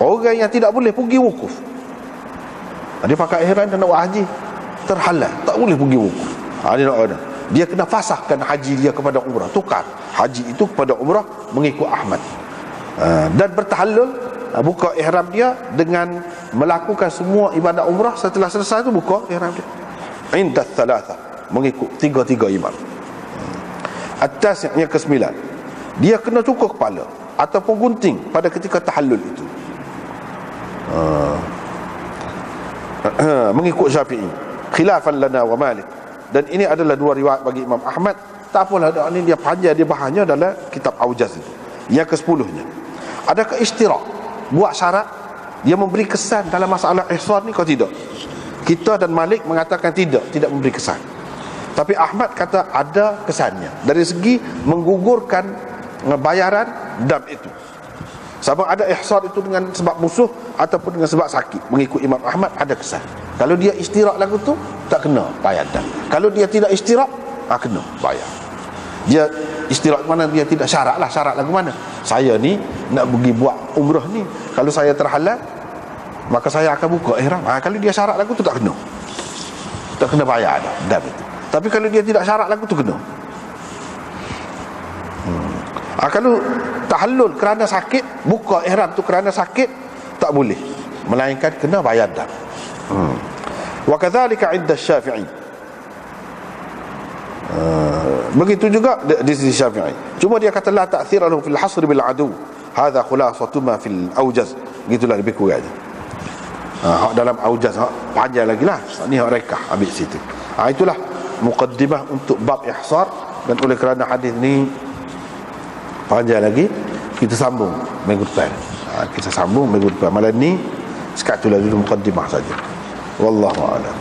orang yang tidak boleh pergi wukuf, Dia pakai ihram dan nak buat haji, terhalal, tak boleh pergi wukuf. Dia nak ada, dia kena fasahkan haji dia kepada umrah, tukar haji itu kepada umrah mengikut Ahmad. Dan bertahallul, buka ihram dia dengan melakukan semua ibadat umrah. Setelah selesai tu buka ihram dia inda thalatha, mengikut tiga-tiga imam. At-tasi' yang ke-9, dia kena cukur kepala ataupun gunting pada ketika tahallul itu, mengikut Syafi'i, khilafan lana wa Malik. Dan ini adalah dua riwayat bagi Imam Ahmad. Tak apalah, ini dia panjang, dia bahannya dalam kitab Aujaz itu. Yang ke-10-nya, adakah istirak, buat syarat, dia memberi kesan dalam masalah ihsan ni kau tidak? Kita dan Malik mengatakan tidak memberi kesan. Tapi Ahmad kata ada kesannya dari segi menggugurkan bayaran dam itu. Sama ada ihsan itu dengan sebab musuh ataupun dengan sebab sakit, mengikut Imam Ahmad ada kesan. Kalau dia istirak lagu tu, tak kena bayar dam. Kalau dia tidak istirak, kena bayar. Dia istirak mana, dia tidak syarat lah. Syarat lagu mana? Saya ni nak pergi buat umrah ni, kalau saya terhalal, maka saya akan buka ihram. Kalau dia syarat lagu tu, tak kena bayar dam itu. Tapi kalau dia tidak syarat lagu tu, kena. Kalau tahallul kerana sakit, buka ihram tu kerana sakit, tak boleh, melainkan kena bayar dam. Wa kadzalika 'inda Syafi'i, begitu juga di sisi Syafi'i. Cuma dia kata la ta'thir lahu fil hasr bil adu, hadha khulasatu ma fil Aujaz. Gitulah lebih kurang. Dalam Aujaz panjang lagi lah, ni hak rekah ambil situ. Itulah muqaddimah untuk bab ihsar. Dan oleh kerana hadis ni panjang lagi, kita sambung minggu depan. Kita sambung minggu depan. Malam ni sekat tu lagi muqaddimah saja. Wallahu a'lam.